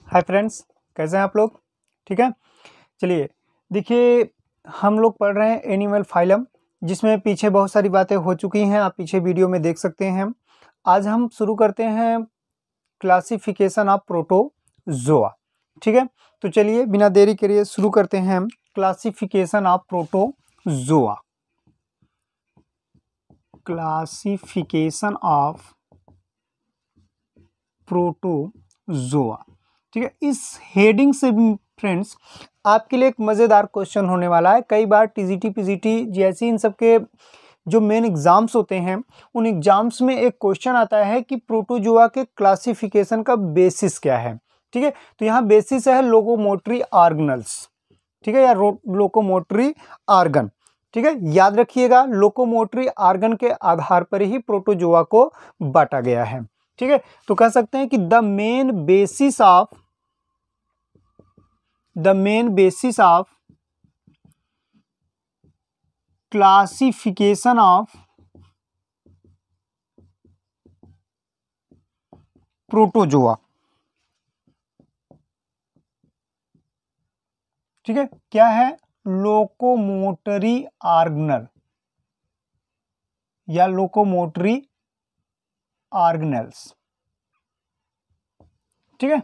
Hi friends, कैसे हैं आप लोग? ठीक है, चलिए देखिए, हम लोग पढ़ रहे हैं एनिमल फाइलम, जिसमें पीछे बहुत सारी बातें हो चुकी हैं, आप पीछे वीडियो में देख सकते हैं। आज हम शुरू करते हैं क्लासिफिकेशन ऑफ प्रोटोजोआ। ठीक है, तो चलिए बिना देरी करे शुरू करते हैं हम classification of protozoa. Classification of protozoa. ठीक है, इस हेडिंग से फ्रेंड्स आपके लिए एक मज़ेदार क्वेश्चन होने वाला है। कई बार टीजीटी पीजीटी जैसी इन सब के जो मेन एग्जाम्स होते हैं, उन एग्जाम्स में एक क्वेश्चन आता है कि प्रोटोजोआ के क्लासिफिकेशन का बेसिस क्या है। ठीक है, तो यहाँ बेसिस है लोकोमोटरी ऑर्गेनल्स। ठीक है, या लोकोमोटरी ऑर्गन। ठीक है, याद रखिएगा, लोकोमोटरी ऑर्गन के आधार पर ही प्रोटोजोआ को बांटा गया है। ठीक है, तो कह सकते हैं कि the main basis of classification of protozoa. ठीक है, क्या है? लोकोमोटरी ऑर्गेनल या लोकोमोटरी ऑर्गेनल्स। ठीक है,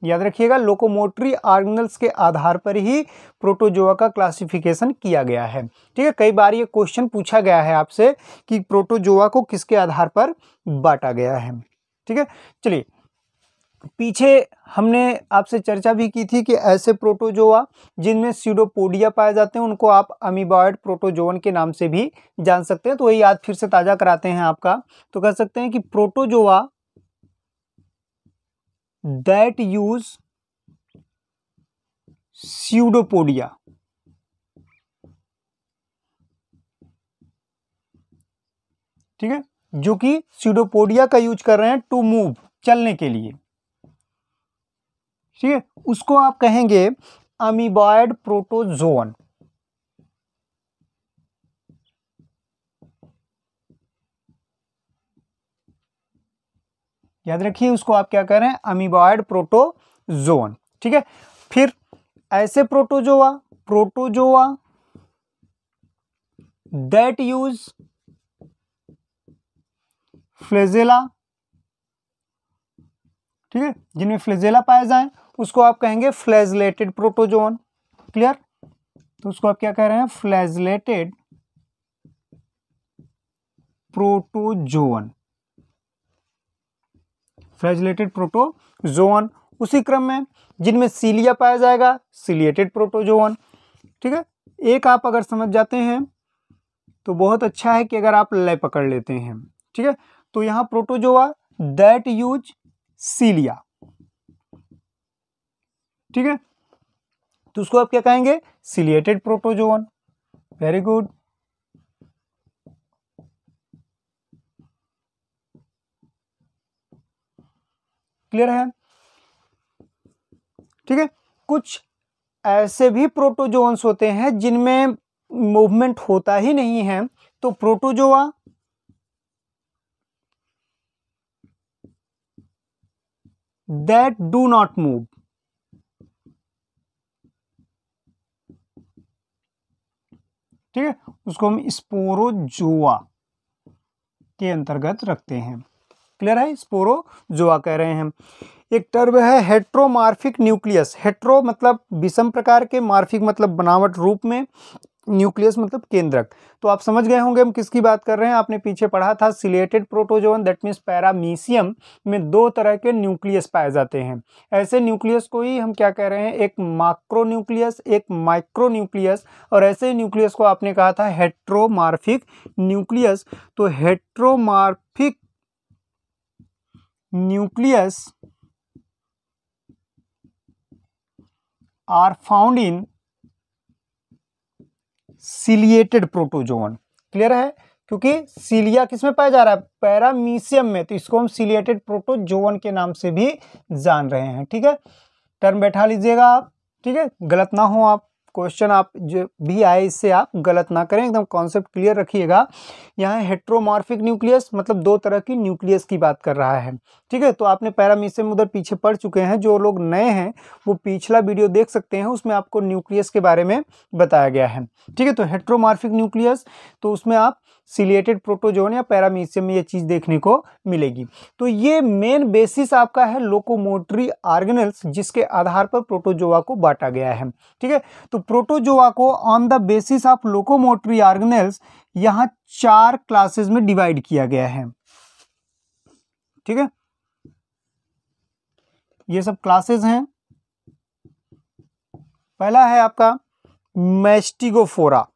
याद रखिएगा, लोकोमोटरी ऑर्गेनल्स के आधार पर ही प्रोटोजोआ का क्लासिफिकेशन किया गया है। ठीक है, कई बार ये क्वेश्चन पूछा गया है आपसे कि प्रोटोजोआ को किसके आधार पर बांटा गया है। ठीक है, चलिए, पीछे हमने आपसे चर्चा भी की थी कि ऐसे प्रोटोजोआ जिनमें स्यूडोपोडिया पाए जाते हैं उनको आप अमीबॉयड प्रोटोजोअन के नाम से भी जान सकते हैं। तो वही याद फिर से ताजा कराते हैं आपका। तो कह सकते हैं कि प्रोटोजोआ दैट यूज स्यूडोपोडिया। ठीक है, जो कि स्यूडोपोडिया का यूज कर रहे हैं टू मूव, चलने के लिए। ठीक है, उसको आप कहेंगे अमीबॉयड प्रोटोजोअन। याद रखिए, उसको आप क्या कह रहे हैं? Amoeboid protozoan. ठीक है, फिर ऐसे प्रोटोजोआ दैट यूज फ्लैजेला। ठीक है, जिनमें फ्लैजेला पाए जाएं उसको आप कहेंगे फ्लैजलेटेड प्रोटोजोअन। क्लियर? तो उसको आप क्या कह रहे हैं? Flagellated protozoan. Flagellated protozoan. उसी क्रम में जिनमें सीलिया पाया जाएगा, सीलिएटेड प्रोटोजोअन। ठीक है, एक आप अगर समझ जाते हैं तो बहुत अच्छा है कि अगर आप लय पकड़ लेते हैं। ठीक है, तो यहां प्रोटोजोआ दैट यूज सीलिया। ठीक है, तो उसको आप क्या कहेंगे? Ciliated protozoan. Very good. Clear है? ठीक है, कुछ ऐसे भी प्रोटोजोअन्स होते हैं जिनमें मूवमेंट होता ही नहीं है, तो protozoa that do not move. ठीक है, उसको हम स्पोरोजोआ के अंतर्गत रखते हैं। क्लियर है? स्पोरोजोआ कह रहे हैं। एक टर्म है हेट्रोमार्फिक न्यूक्लियस। हेट्रो मतलब विषम प्रकार के, मार्फिक मतलब बनावट रूप में, न्यूक्लियस मतलब केंद्रक। तो आप समझ गए होंगे हम किसकी बात कर रहे हैं। आपने पीछे पढ़ा था chelated protozoan, that means paramecium में दो तरह के न्यूक्लियस पाए जाते हैं। ऐसे न्यूक्लियस को ही हम क्या कह रहे हैं? एक मैक्रो न्यूक्लियस, एक माइक्रो न्यूक्लियस। और ऐसे न्यूक्लियस को आपने कहा था हेट्रोमार्फिक न्यूक्लियस। तो heteromorphic nucleus are found in ciliated protozoan. Clear है? क्योंकि सीलिया किसमें पाया जा रहा है? पैरामीशियम में, तो इसको हम सीलिएटेड प्रोटोजोअन के नाम से भी जान रहे हैं। ठीक है, टर्म बैठा लीजिएगा आप। ठीक है, गलत ना हो आप, क्वेश्चन आप जो भी आए इससे आप गलत ना करें, एकदम कॉन्सेप्ट क्लियर रखिएगा। यहाँ हेट्रोमॉर्फिक न्यूक्लियस मतलब दो तरह की न्यूक्लियस की बात कर रहा है। ठीक ठीक है। तो आपने पैरामीशियम उधर पीछे पढ़ चुके हैं, जो लोग नए हैं वो पिछला वीडियो देख सकते हैं, उसमें आपको न्यूक्लियस के बारे में बताया गया है। ठीक है। तो हेट्रोमॉर्फिक न्यूक्लियस, तो उसमें आप सिलिएटेड प्रोटोजोन या पैरामीशियम में ये चीज देखने को मिलेगी। तो ये मेन बेसिस आपका है लोकोमोटरी ऑर्गेनेल्स, जिसके आधार पर प्रोटोजोआ को बांटा गया है। ठीक है। तो प्रोटोजोआ को on the basis of locomotory organelles यहाँ 4 क्लासेस में डिवाइड किया गया है। ठीक है। ये सब क्लासेस हैं। पहला है आपका मैस्टिगोफोरा।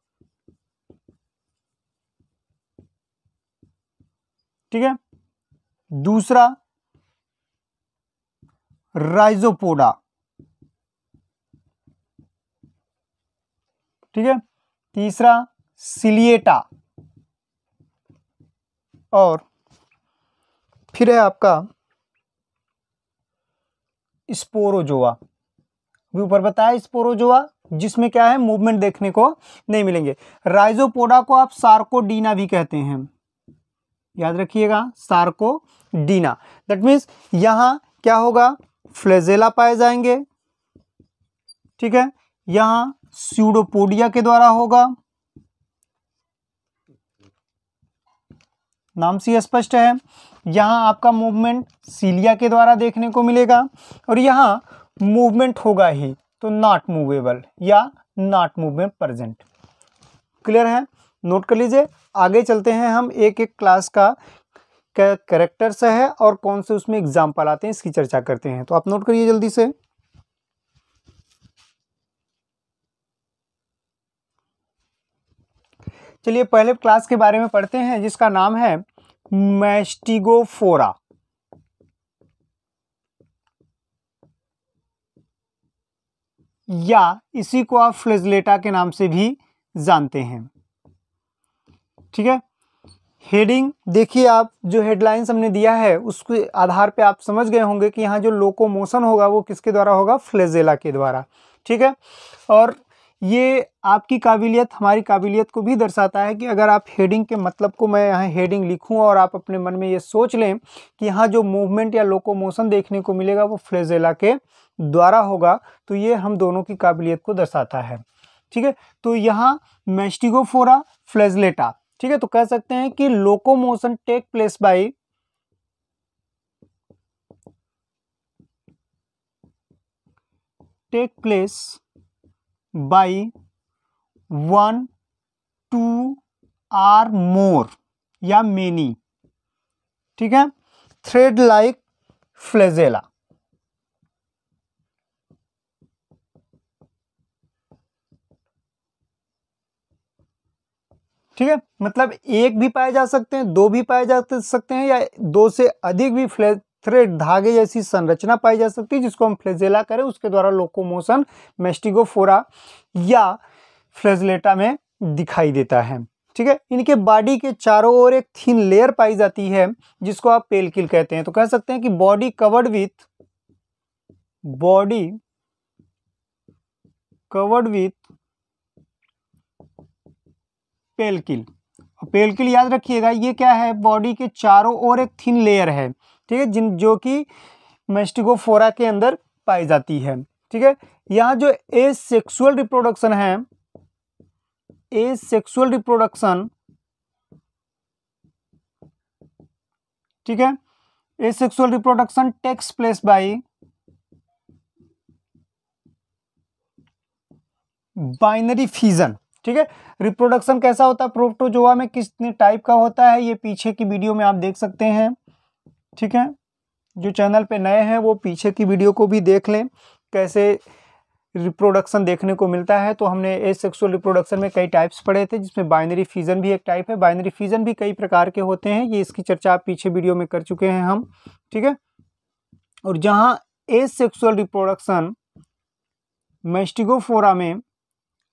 ठीक है। दूसरा राइजोपोडा। ठीक है। तीसरा सिलिएटा, और फिर है आपका स्पोरोजोआ। भी ऊपर बताया स्पोरोजोआ, जिसमें क्या है मूवमेंट देखने को नहीं मिलेंगे। राइजोपोडा को आप सार्कोडीना भी कहते हैं, याद रखिएगा, सार्कोडीना। दैट मीन्स यहां क्या होगा, फ्लैजेला पाए जाएंगे। ठीक है। यहां स्यूडोपोडिया के द्वारा होगा, नाम से स्पष्ट है। यहां आपका मूवमेंट सीलिया के द्वारा देखने को मिलेगा, और यहां मूवमेंट होगा ही, तो नॉट मूवेबल या नॉट मूवमेंट प्रेजेंट। क्लियर है, नोट कर लीजिए। आगे चलते हैं हम, एक एक क्लास का कैरेक्टर्स है और कौन से उसमें एग्जाम्पल आते हैं, इसकी चर्चा करते हैं। तो आप नोट करिए जल्दी से। चलिए पहले क्लास के बारे में पढ़ते हैं, जिसका नाम है मैस्टिगोफोरा। या इसी को आप फ्लैजेलेटा के नाम से भी जानते हैं। ठीक है। हेडिंग देखिए, आप जो हेडलाइंस हमने दिया है उसके आधार पे आप समझ गए होंगे कि यहाँ जो लोकोमोशन होगा वो किसके द्वारा होगा, फ्लैजेला के द्वारा। ठीक है। और ये आपकी काबिलियत, हमारी काबिलियत को भी दर्शाता है कि अगर आप हेडिंग के मतलब को, मैं यहाँ हेडिंग लिखूँ और आप अपने मन में ये सोच लें कि यहाँ जो मूवमेंट या लोकोमोशन देखने को मिलेगा वो फ्लैजेला के द्वारा होगा, तो ये हम दोनों की काबिलियत को दर्शाता है। ठीक है। तो यहाँ मैस्टिगोफोरा, फ्लैजेलेटा। ठीक है। तो कह सकते हैं कि locomotion take place by one, two or more या मेनी। ठीक है। Thread like flagella. ठीक है। मतलब एक भी पाए जा सकते हैं, दो भी पाए जा सकते हैं, या दो से अधिक भी थ्रेड, धागे जैसी संरचना पाई जा सकती है, जिसको हम फ्लैजेला करें, उसके द्वारा लोकोमोशन मैस्टिगोफोरा या फ्लैजेलेटा में दिखाई देता है। ठीक है। इनके बॉडी के चारों ओर एक थिन लेयर पाई जाती है, जिसको आप पेलकिल कहते हैं। तो कह सकते हैं कि बॉडी कवर्ड विथ पेलकिल। पेलकिल याद रखिएगा, ये क्या है, बॉडी के चारों ओर एक थिन लेयर है। ठीक है। जो कि मैस्टिगोफोरा के अंदर पाई जाती है। ठीक है। यहाँ जो एसेक्सुअल रिप्रोडक्शन है, एसेक्सुअल रिप्रोडक्शन, ठीक है, asexual reproduction takes place by binary fission. ठीक है। रिप्रोडक्शन कैसा होता है प्रोटोजोआ में, कितने टाइप का होता है, ये पीछे की वीडियो में आप देख सकते हैं। ठीक है। जो चैनल पे नए हैं वो पीछे की वीडियो को भी देख लें, कैसे रिप्रोडक्शन देखने को मिलता है। तो हमने एसेक्सुअल रिप्रोडक्शन में कई टाइप्स पढ़े थे, जिसमें बाइनरी फिजन भी एक टाइप है। बाइनरी फिजन भी कई प्रकार के होते हैं, ये इसकी चर्चा आप पीछे वीडियो में कर चुके हैं हम। ठीक है। और जहां एसेक्सुअल रिप्रोडक्शन मैस्टिगोफोरा में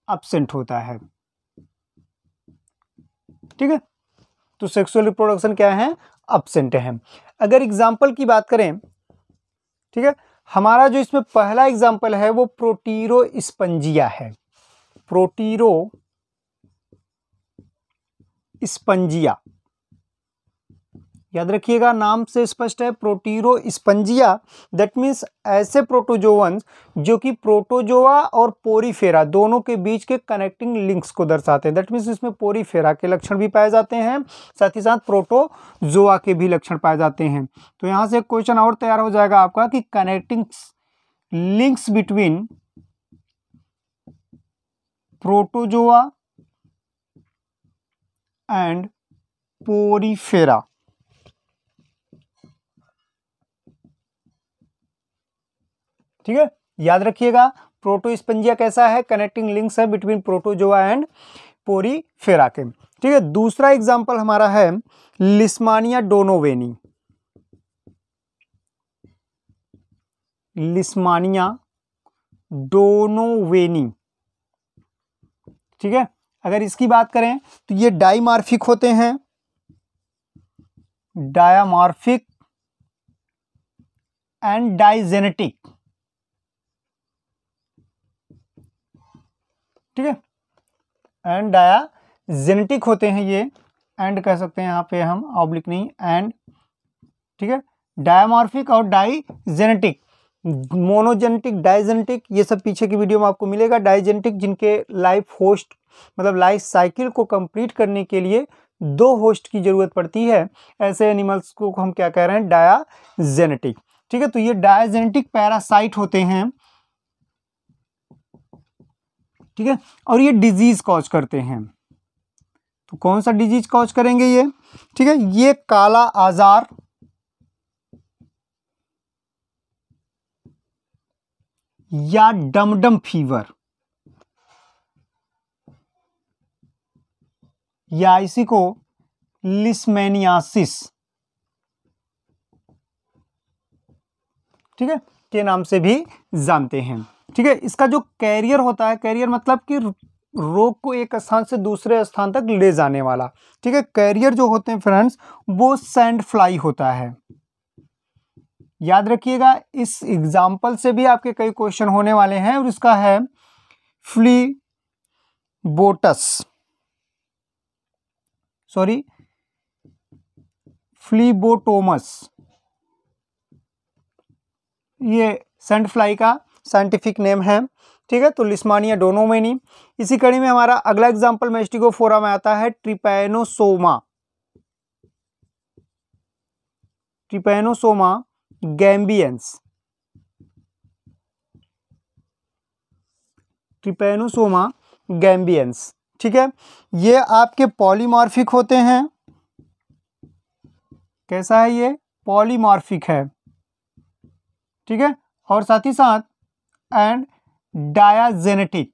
एब्सेंट होता है। ठीक है। तो सेक्सुअल रिप्रोडक्शन क्या है, एब्सेंट है। अगर एग्जाम्पल की बात करें, ठीक है, हमारा जो इसमें पहला एग्जाम्पल है वो प्रोटीरोस्पंजिया है। प्रोटीरोस्पंजिया याद रखिएगा, नाम से स्पष्ट है, प्रोटीरोस्पंजिया, दैट मीन्स ऐसे प्रोटोजोअन्स जो कि प्रोटोजोआ और पोरीफेरा दोनों के बीच के कनेक्टिंग लिंक्स को दर्शाते हैं। दैट मीन्स इसमें पोरीफेरा के लक्षण भी पाए जाते हैं, साथ ही साथ प्रोटोजोआ के भी लक्षण पाए जाते हैं। तो यहाँ से एक क्वेश्चन और तैयार हो जाएगा आपका कि connecting links between protozoa and Porifera. ठीक है, याद रखिएगा, प्रोटोस्पंजिया कैसा है, कनेक्टिंग लिंक्स है बिटवीन प्रोटोजोआ एंड पोरीफेरा के। ठीक है, दूसरा एग्जांपल हमारा है लिस्मानिया डोनोवेनी। लिस्मानिया डोनोवेनी, ठीक है, अगर इसकी बात करें तो ये डाइमॉर्फिक होते हैं, डायामॉर्फिक एंड डाइजेनेटिक। ठीक है, एंड डायाजेनेटिक होते हैं ये, एंड कह सकते हैं यहाँ पे हम, ऑब्लिक नहीं, एंड। ठीक है, डायामॉर्फिक और डाइजेनेटिक, मोनोजेनेटिक, डाइजेनेटिक, ये सब पीछे की वीडियो में आपको मिलेगा। डाइजेनेटिक जिनके लाइफ होस्ट मतलब लाइफ साइकिल को कंप्लीट करने के लिए 2 होस्ट की जरूरत पड़ती है, ऐसे एनिमल्स को हम क्या कह रहे हैं, डायाजेनेटिक। ठीक है, तो ये डायाजेनेटिक पैरासाइट होते हैं। ठीक है, और ये डिजीज कॉज करते हैं। तो कौन सा डिजीज कॉज करेंगे ये? ठीक है, ये काला आजार, या डमडम फीवर, या इसी को लिस्मेनियासिस, ठीक है, के नाम से भी जानते हैं। ठीक है, इसका जो कैरियर होता है, कैरियर मतलब कि रोग को एक स्थान से दूसरे स्थान तक ले जाने वाला। ठीक है, कैरियर जो होते हैं फ्रेंड्स, वो सैंड फ्लाई होता है। याद रखिएगा, इस एग्जाम्पल से भी आपके कई क्वेश्चन होने वाले हैं, और इसका है फ्लीबोटोमस, ये सैंड फ्लाई का साइंटिफिक नेम है। ठीक है, तो लिस्मानिया डोनोवेनी। इसी कड़ी में हमारा अगला एग्जाम्पल मैस्टिगोफोरा में आता है Trypanosoma, Trypanosoma gambiense, Trypanosoma gambiense. ठीक है, ये आपके पॉलीमॉर्फिक होते हैं। कैसा है ये? पॉलीमॉर्फिक है। ठीक है, और साथ ही साथ एंड डायाजेनेटिक,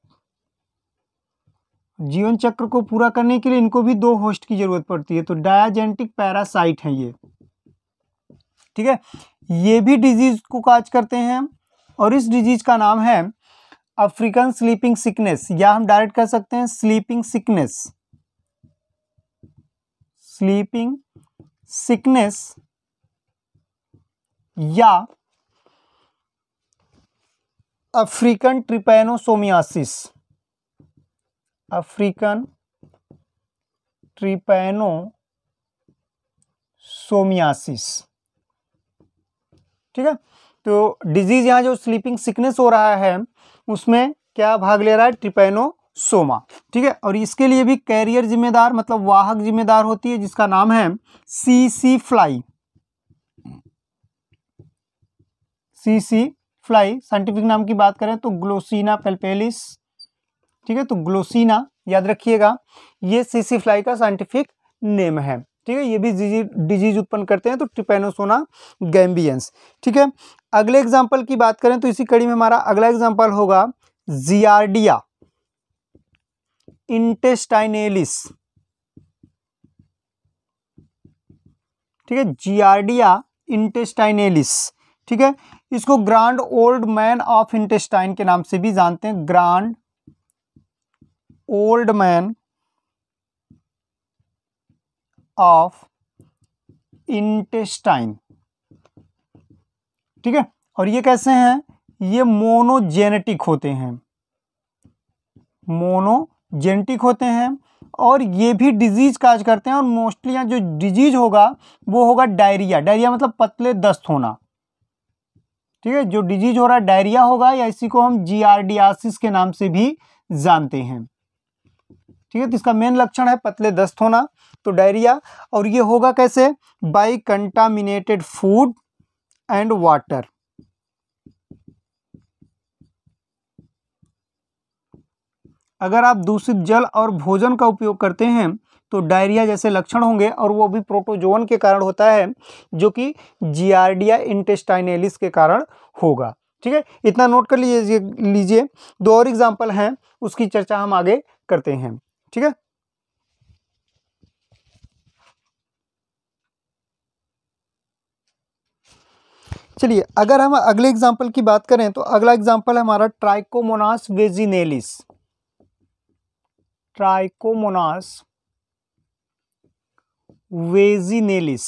जीवन चक्र को पूरा करने के लिए इनको भी 2 होस्ट की जरूरत पड़ती है, तो डायाजेनेटिक पैरासाइट हैं ये। ठीक है, ये भी डिजीज को काज करते हैं, और इस डिजीज का नाम है अफ्रीकन स्लीपिंग सिकनेस, या हम डायरेक्ट कह सकते हैं स्लीपिंग सिकनेस, स्लीपिंग सिकनेस, या अफ्रीकन ट्रिपैनोसोमियासिस, अफ्रीकन ट्रिपैनोसोमियासिस। ठीक है, तो डिजीज यहाँ जो स्लीपिंग सिकनेस हो रहा है उसमें क्या भाग ले रहा है? ट्रिपैनोसोमा। ठीक है, और इसके लिए भी कैरियर जिम्मेदार मतलब वाहक जिम्मेदार होती है, जिसका नाम है CC fly, CC fly. Scientific नाम की बात करें तो ग्लोसिना पेल्पेलिस। ठीक है, तो ग्लोसिना याद रखिएगा, ये सीसी फ्लाई का साइंटिफिक नेम है। ठीक है, ये भी डिजीज उत्पन्न करते हैं, तो ट्रिपैनोसोमा गैम्बियंस। ठीक है, अगले एग्जांपल की बात करें तो इसी कड़ी में हमारा अगला एग्जांपल होगा जियार्डिया इंटेस्टाइनेलिस। ठीक है, जियार्डिया इंटेस्टाइनेलिस। ठीक है, इसको grand old man of intestine के नाम से भी जानते हैं, grand old man of intestine. ठीक है, और ये कैसे हैं? ये मोनोजेनेटिक होते हैं, मोनोजेनेटिक होते हैं, और ये भी डिजीज काज करते हैं, और मोस्टली यहाँ जो डिजीज होगा वो होगा डायरिया। डायरिया मतलब पतले दस्त होना, ठीक है। जो डिजीज हो रहा है डायरिया होगा, या इसी को हम जियार्डियासिस के नाम से भी जानते हैं, ठीक है। तो इसका मेन लक्षण है पतले दस्त होना, तो डायरिया। और ये होगा कैसे? By contaminated food and water. अगर आप दूषित जल और भोजन का उपयोग करते हैं तो डायरिया जैसे लक्षण होंगे, और वो भी प्रोटोजोन के कारण होता है, जो कि जियार्डिया इंटेस्टाइनलिस के कारण होगा, ठीक है। इतना नोट कर लीजिए। दो और एग्जाम्पल हैं, उसकी चर्चा हम आगे करते हैं, ठीक है। चलिए, अगर हम अगले एग्जाम्पल की बात करें तो अगला एग्जाम्पल है हमारा ट्राइकोमोनास वेजिनेलिस। ट्राइकोमोनास वेजिनेलिस,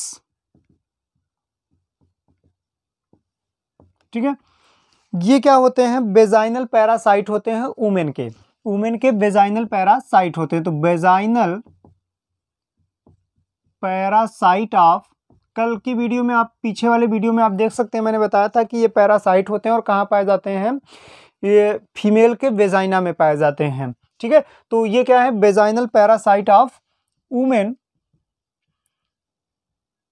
ठीक है। ये क्या होते हैं? वेजाइनल पैरासाइट होते हैं वुमेन के वेजाइनल पैरासाइट होते हैं। तो वेजाइनल पैरासाइट ऑफ, कल की वीडियो में आप, पीछे वाले वीडियो में आप देख सकते हैं, मैंने बताया था कि ये पैरासाइट होते हैं और कहाँ पाए जाते हैं? ये फीमेल के वेजाइना में पाए जाते हैं, ठीक है। तो ये क्या है? वेजाइनल पैरासाइट ऑफ वुमेन,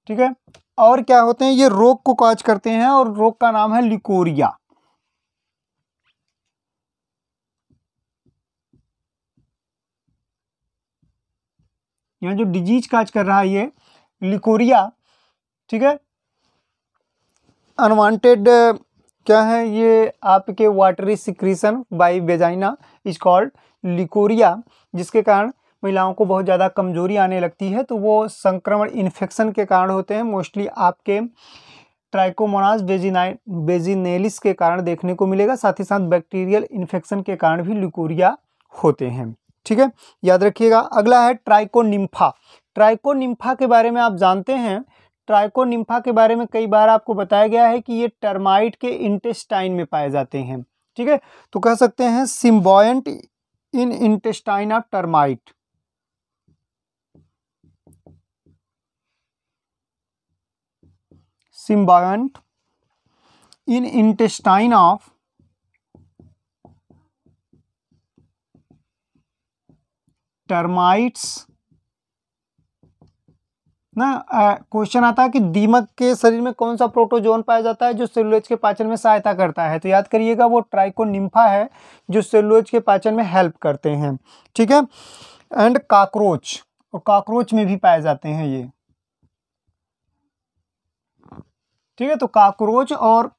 ठीक है। और क्या होते हैं? ये रोग को कॉज करते हैं, और रोग का नाम है लिकोरिया। यहाँ जो डिजीज काज कर रहा है ये लिकोरिया, ठीक है। अनवांटेड क्या है? ये आपके watery secretion bye vagina is called leucorrhoea, जिसके कारण महिलाओं को बहुत ज़्यादा कमजोरी आने लगती है। तो वो संक्रमण इन्फेक्शन के कारण होते हैं, मोस्टली आपके ट्राइकोमोनास वेजिनेलिस के कारण देखने को मिलेगा। साथ ही साथ बैक्टीरियल इन्फेक्शन के कारण भी लिकोरिया होते हैं, ठीक है, याद रखिएगा। अगला है ट्राइकोनिम्फा। ट्राइकोनिम्फा के बारे में आप जानते हैं, ट्राइकोनिम्फा के बारे में कई बार आपको बताया गया है कि ये टर्माइट के इंटेस्टाइन में पाए जाते हैं, ठीक है। तो कह सकते हैं symbiont in intestine of termite. Symbiont in intestine of termites ना। क्वेश्चन आता है कि दीमक के शरीर में कौन सा प्रोटोजोन पाया जाता है जो सेलुलोज के पाचन में सहायता करता है? तो याद करिएगा वो ट्राइकोनिम्फा है, जो सेलुलोज के पाचन में हेल्प करते हैं, ठीक है। एंड कॉकरोच, और कॉकरोच में भी पाए जाते हैं ये, ठीक है। तो कॉकरोच और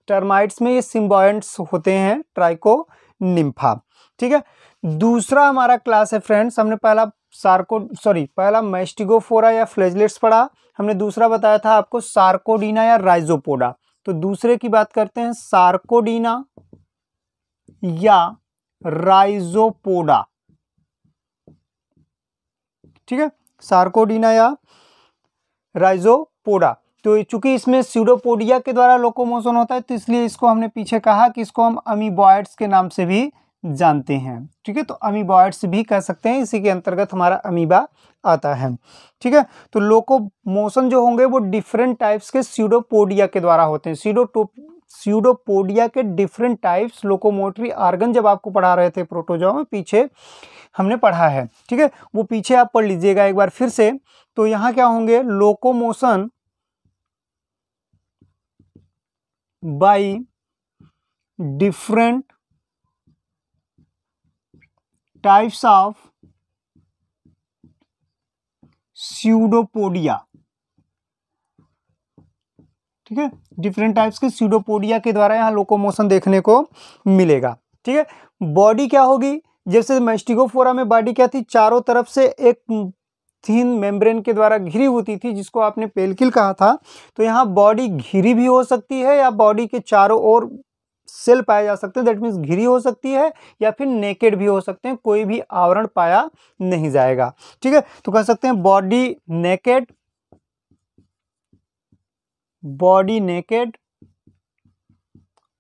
टर्माइट्स में ये सिम्बायंट्स होते हैं ट्राइकोनिम्फा, ठीक है। दूसरा हमारा क्लास है फ्रेंड्स, हमने पहला मैस्टिगोफोरा या फ्लैजलेट्स पढ़ा, हमने दूसरा बताया था आपको सार्कोडीना या राइजोपोडा। तो दूसरे की बात करते हैं, सार्कोडीना या राइजोपोडा, ठीक है। सार्कोडीना या राइजोपोडा। तो चूंकि इसमें स्यूडोपोडिया के द्वारा लोकोमोशन होता है, तो इसलिए इसको हमने पीछे कहा कि इसको हम अमीबॉइड्स के नाम से भी जानते हैं, ठीक है। तो अमीबॉइड्स भी कह सकते हैं, इसी के अंतर्गत हमारा अमीबा आता है, ठीक है। तो लोकोमोशन जो होंगे वो डिफरेंट टाइप्स के स्यूडोपोडिया के द्वारा होते हैं। स्यूडोपोडिया के डिफरेंट टाइप्स, लोकोमोटरी ऑर्गन जब आपको पढ़ा रहे थे प्रोटोजोआ में, पीछे हमने पढ़ा है, ठीक है। वो पीछे आप पढ़ लीजिएगा एक बार फिर से। तो यहाँ क्या होंगे? Locomotion by different types of pseudopodia, ठीक है। डिफरेंट टाइप्स के स्यूडोपोडिया के द्वारा यहाँ लोकोमोशन देखने को मिलेगा, ठीक है। बॉडी क्या होगी? जैसे मैस्टिगोफोरा में बॉडी क्या थी? चारों तरफ से एक थिन मेम्ब्रेन के द्वारा घिरी होती थी, जिसको आपने पेलकिल कहा था। तो यहाँ बॉडी घिरी भी हो सकती है, या बॉडी के चारों ओर सेल पाए जा सकते हैं, दैट मीन्स घिरी हो सकती है, या फिर नेकेड भी हो सकते हैं, कोई भी आवरण पाया नहीं जाएगा, ठीक है। तो कह सकते हैं बॉडी नेकेड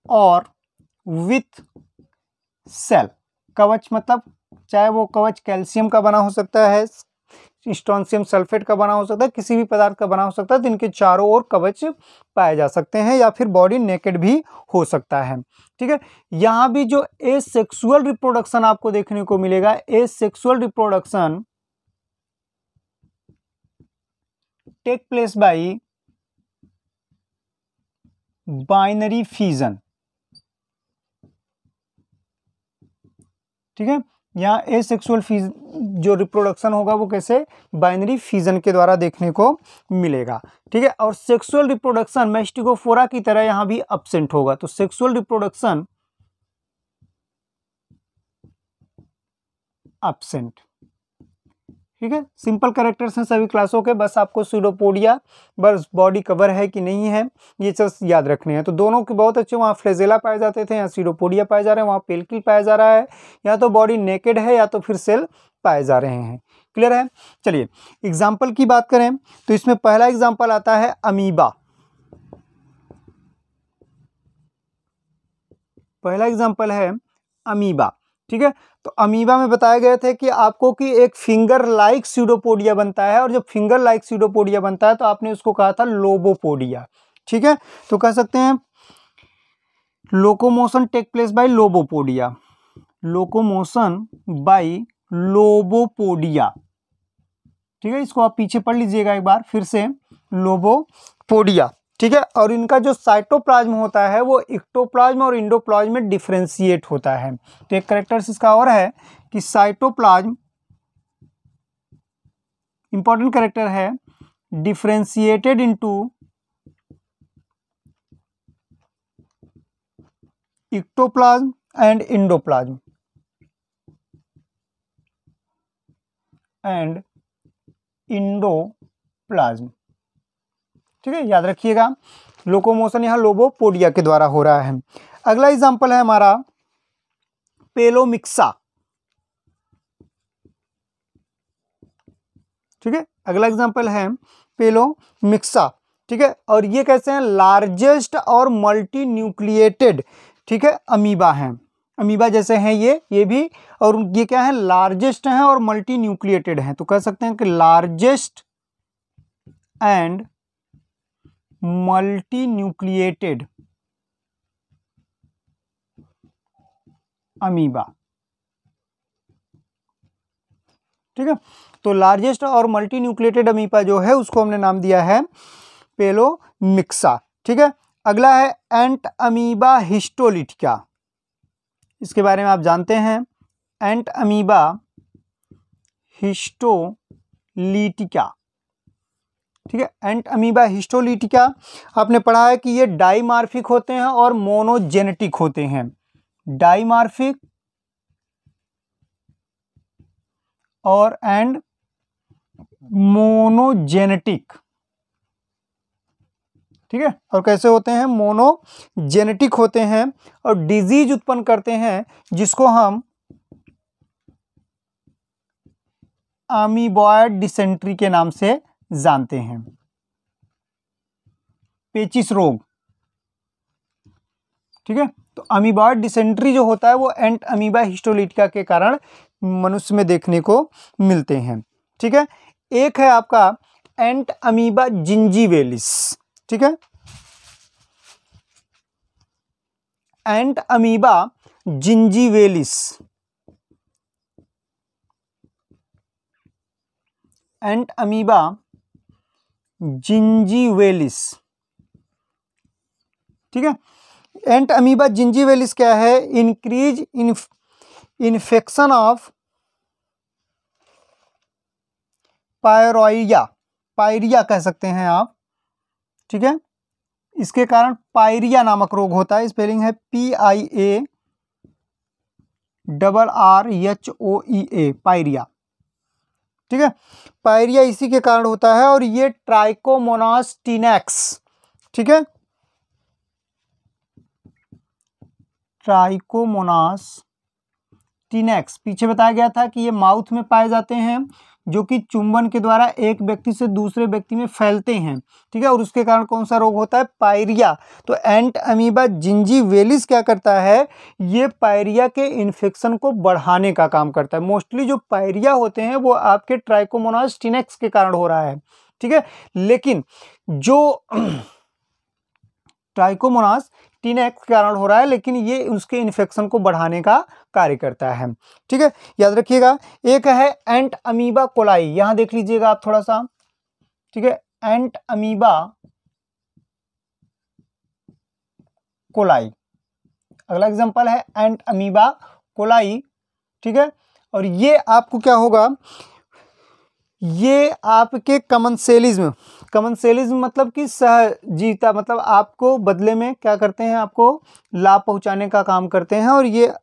और विथ सेल। कवच मतलब चाहे वो कवच कैल्शियम का बना हो सकता है, स्ट्रोंशियम सल्फेट का बना हो सकता है, किसी भी पदार्थ का बना हो सकता है, तो इनके चारों ओर कवच पाए जा सकते हैं, या फिर बॉडी नेकेड भी हो सकता है। ठीक है, यहाँ भी जो एसेक्सुअल रिप्रोडक्शन आपको देखने को मिलेगा, asexual reproduction take place by binary fission. ठीक है, यहाँ एसेक्सुअल जो रिप्रोडक्शन होगा वो कैसे, बाइनरी फिजन के द्वारा देखने को मिलेगा। ठीक है, और सेक्सुअल रिप्रोडक्शन मैस्टिकोफोरा की तरह यहाँ भी अब्सेंट होगा। तो सेक्सुअल रिप्रोडक्शन अब्सेंट। ठीक है, सिंपल कैरेक्टर्स हैं सभी क्लासों के, बस आपको सूडोपोडिया बस बॉडी कवर है कि नहीं है ये चीज याद रखने हैं। तो दोनों के बहुत अच्छे, वहाँ फ्लेजेला पाए जाते थे, यहाँ सीडोपोडिया पाए जा रहे हैं, वहाँ पेल्किल पाया जा रहा है, या तो बॉडी नेकेड है या तो फिर सेल पाए जा रहे हैं। क्लियर है। चलिए एग्जाम्पल की बात करें तो इसमें पहला एग्जाम्पल आता है अमीबा। पहला एग्जाम्पल है अमीबा। ठीक है, तो अमीबा में बताए गए थे कि आपको कि एक फिंगर लाइक स्यूडोपोडिया बनता है, और जब फिंगर लाइक स्यूडोपोडिया बनता है तो आपने उसको कहा था लोबोपोडिया। ठीक है, तो कह सकते हैं locomotion take place by lobopodia, locomotion by lobopodia. ठीक है, इसको आप पीछे पढ़ लीजिएगा एक बार फिर से, लोबोपोडिया। ठीक है, और इनका जो साइटोप्लाज्म होता है वो इक्टोप्लाज्म और इंडोप्लाज्म में डिफरेंशिएट होता है। तो एक कैरेक्टर्स इसका और है कि साइटोप्लाज्म, इंपॉर्टेंट कैरेक्टर है, differentiated into ectoplasm and endoplasm and endoplasm. ठीक है, याद रखिएगा लोकोमोशन यहाँ लोबोपोडिया के द्वारा हो रहा है। अगला एग्जांपल है हमारा पेलोमिक्सा। ठीक है, अगला एग्जांपल है पेलोमिक्सा। ठीक है, और ये कैसे हैं, लार्जेस्ट और मल्टी न्यूक्लिएटेड, ठीक है, अमीबा हैं। अमीबा जैसे हैं ये भी, और ये क्या है, लार्जेस्ट हैं और मल्टी न्यूक्लिएटेड हैं। तो कह सकते हैं कि largest and multi nucleated amoeba. ठीक है, तो लार्जेस्ट और मल्टी न्यूक्लिएटेड अमीबा जो है उसको हमने नाम दिया है पेलोमिक्सा। ठीक है, अगला है एंट अमीबा हिस्टोलिटिका। इसके बारे में आप जानते हैं, एंट अमीबा हिस्टोलिटिका। ठीक है, एंट अमीबा हिस्टोलिटिका आपने पढ़ा है कि ये डाइमार्फिक होते हैं और मोनोजेनेटिक होते हैं। डाइमार्फिक और एंड मोनोजेनेटिक। ठीक है, और कैसे होते हैं, मोनोजेनेटिक होते हैं और डिजीज उत्पन्न करते हैं जिसको हम अमीबॉयड डिसेंट्री के नाम से जानते हैं, पेचिस रोग। ठीक है, तो अमीबॉयड डिसेंट्री जो होता है वो एंट अमीबा हिस्टोलिटिका के कारण मनुष्य में देखने को मिलते हैं। ठीक है, एक है आपका एंट अमीबा जिंजीवेलिस। ठीक है, एंट अमीबा जिंजीवेलिस, एंट अमीबा जिंजीवेलिस। ठीक है, एंट अमीबा जिंजीवेलिस क्या है, increase infection of pyorrhea, pyorrhea कह सकते हैं आप। ठीक है, इसके कारण पायरिया नामक रोग होता है, स्पेलिंग है PIARRHOEA, पायरिया। ठीक है, पायरिया इसी के कारण होता है, और ये ट्राइकोमोनास टीनेक्स। ठीक है, ट्राइकोमोनास टीनेक्स पीछे बताया गया था कि ये माउथ में पाए जाते हैं, जो कि चुंबन के द्वारा एक व्यक्ति से दूसरे व्यक्ति में फैलते हैं, ठीक है, और उसके कारण कौन सा रोग होता है? पायरिया। तो एंट अमीबा जिंजीवेलिस क्या करता है? ये पायरिया के इन्फेक्शन को बढ़ाने का काम करता है। मोस्टली जो पायरिया होते हैं वो आपके ट्राइकोमोनास टिनेक्स के कारण हो रहा है, ठीक है, लेकिन जो ट्राइकोमोनास टिनेक्स के कारण हो रहा है, लेकिन ये उसके इन्फेक्शन को बढ़ाने का कार्य करता है, ठीक है, याद रखिएगा। एक है एंट अमीबा कोलाई, यहां देख लीजिएगा आप थोड़ा सा, ठीक है, एंट अमीबा कोलाई। अगला एग्जांपल है एंट अमीबा कोलाई, ठीक है, और ये आपको क्या होगा? ये आपके कमेंसेलिज्म मतलब कि सहजीविता, मतलब आपको बदले में क्या करते हैं? आपको लाभ पहुंचाने का काम करते हैं, और ये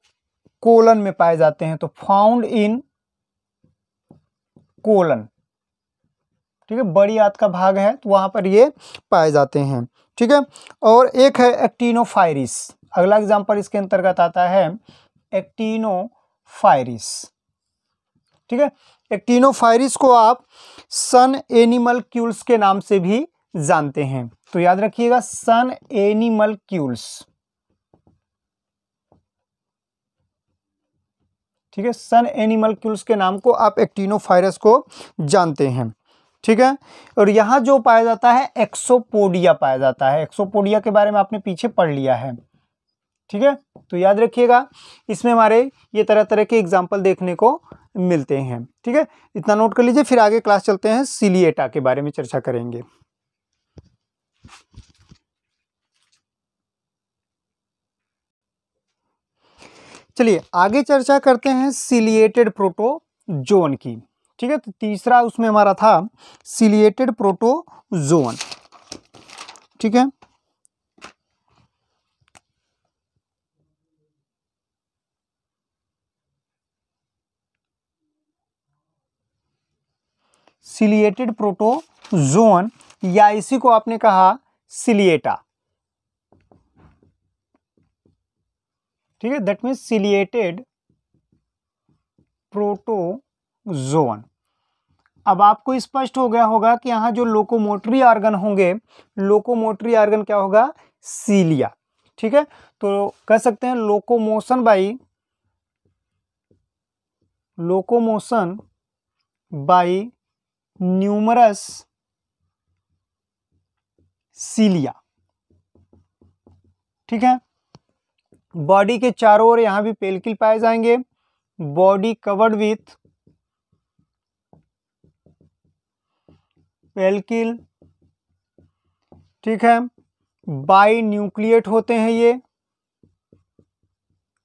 कोलन में पाए जाते हैं, तो फाउंड इन कोलन, ठीक है, बड़ी आंत का भाग है तो वहां पर ये पाए जाते हैं, ठीक है। और एक है एक्टिनोफायरिस, अगला एग्जांपल इसके अंतर्गत आता है एक्टिनोफायरिस, ठीक है। एक्टिनोफायरिस को आप सन एनिमलक्यूल्स के नाम से भी जानते हैं, तो याद रखिएगा सन एनिमलक्यूल्स, ठीक है, सन एनिमलक्यूल्स के नाम को आप एक्टिनोफायरस को जानते हैं, ठीक है। और यहां जो पाया जाता है एक्सोपोडिया पाया जाता है, एक्सोपोडिया के बारे में आपने पीछे पढ़ लिया है, ठीक है, तो याद रखिएगा। इसमें हमारे ये तरह तरह के एग्जाम्पल देखने को मिलते हैं, ठीक है, इतना नोट कर लीजिए। फिर आगे क्लास चलते हैं, सिलिएटा के बारे में चर्चा करेंगे। चलिए आगे चर्चा करते हैं सिलिएटेड प्रोटोजोन की, ठीक है, तो तीसरा उसमें हमारा था सिलिएटेड प्रोटोजोन, ठीक है। सिलिएटेड प्रोटोजोन, या इसी को आपने कहा सिलिएटा, ठीक है, दैट मीन्स सिलिएटेड प्रोटोजोन। अब आपको स्पष्ट हो गया होगा कि यहाँ जो लोकोमोटरी ऑर्गन होंगे, लोकोमोटरी ऑर्गन क्या होगा? सीलिया, ठीक है, तो कह सकते हैं लोकोमोशन बाई न्यूमरस सीलिया, ठीक है। बॉडी के चारों ओर यहां भी पेल्किल पाए जाएंगे, बॉडी कवर्ड विथ पेल्किल, ठीक है, बाई न्यूक्लिएट होते हैं ये,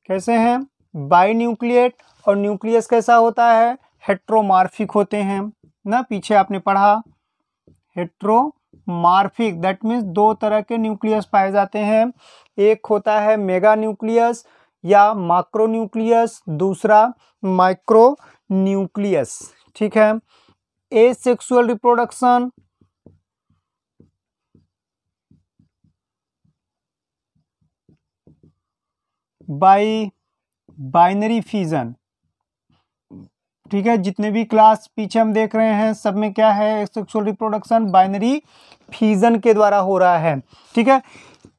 कैसे हैं? बाई न्यूक्लिएट, और न्यूक्लियस कैसा होता है? हेट्रोमार्फिक होते हैं ना, पीछे आपने पढ़ा हेट्रोमार्फिक, दैट मीन्स दो तरह के न्यूक्लियस पाए जाते हैं, एक होता है मेगा न्यूक्लियस या माक्रो न्यूक्लियस, दूसरा माइक्रो न्यूक्लियस, ठीक है। Asexual reproduction, by binary fission, ठीक है, जितने भी क्लास पीछे हम देख रहे हैं सब में क्या है? सेक्सुअल रिप्रोडक्शन बाइनरी फिजन के द्वारा हो रहा है, ठीक है।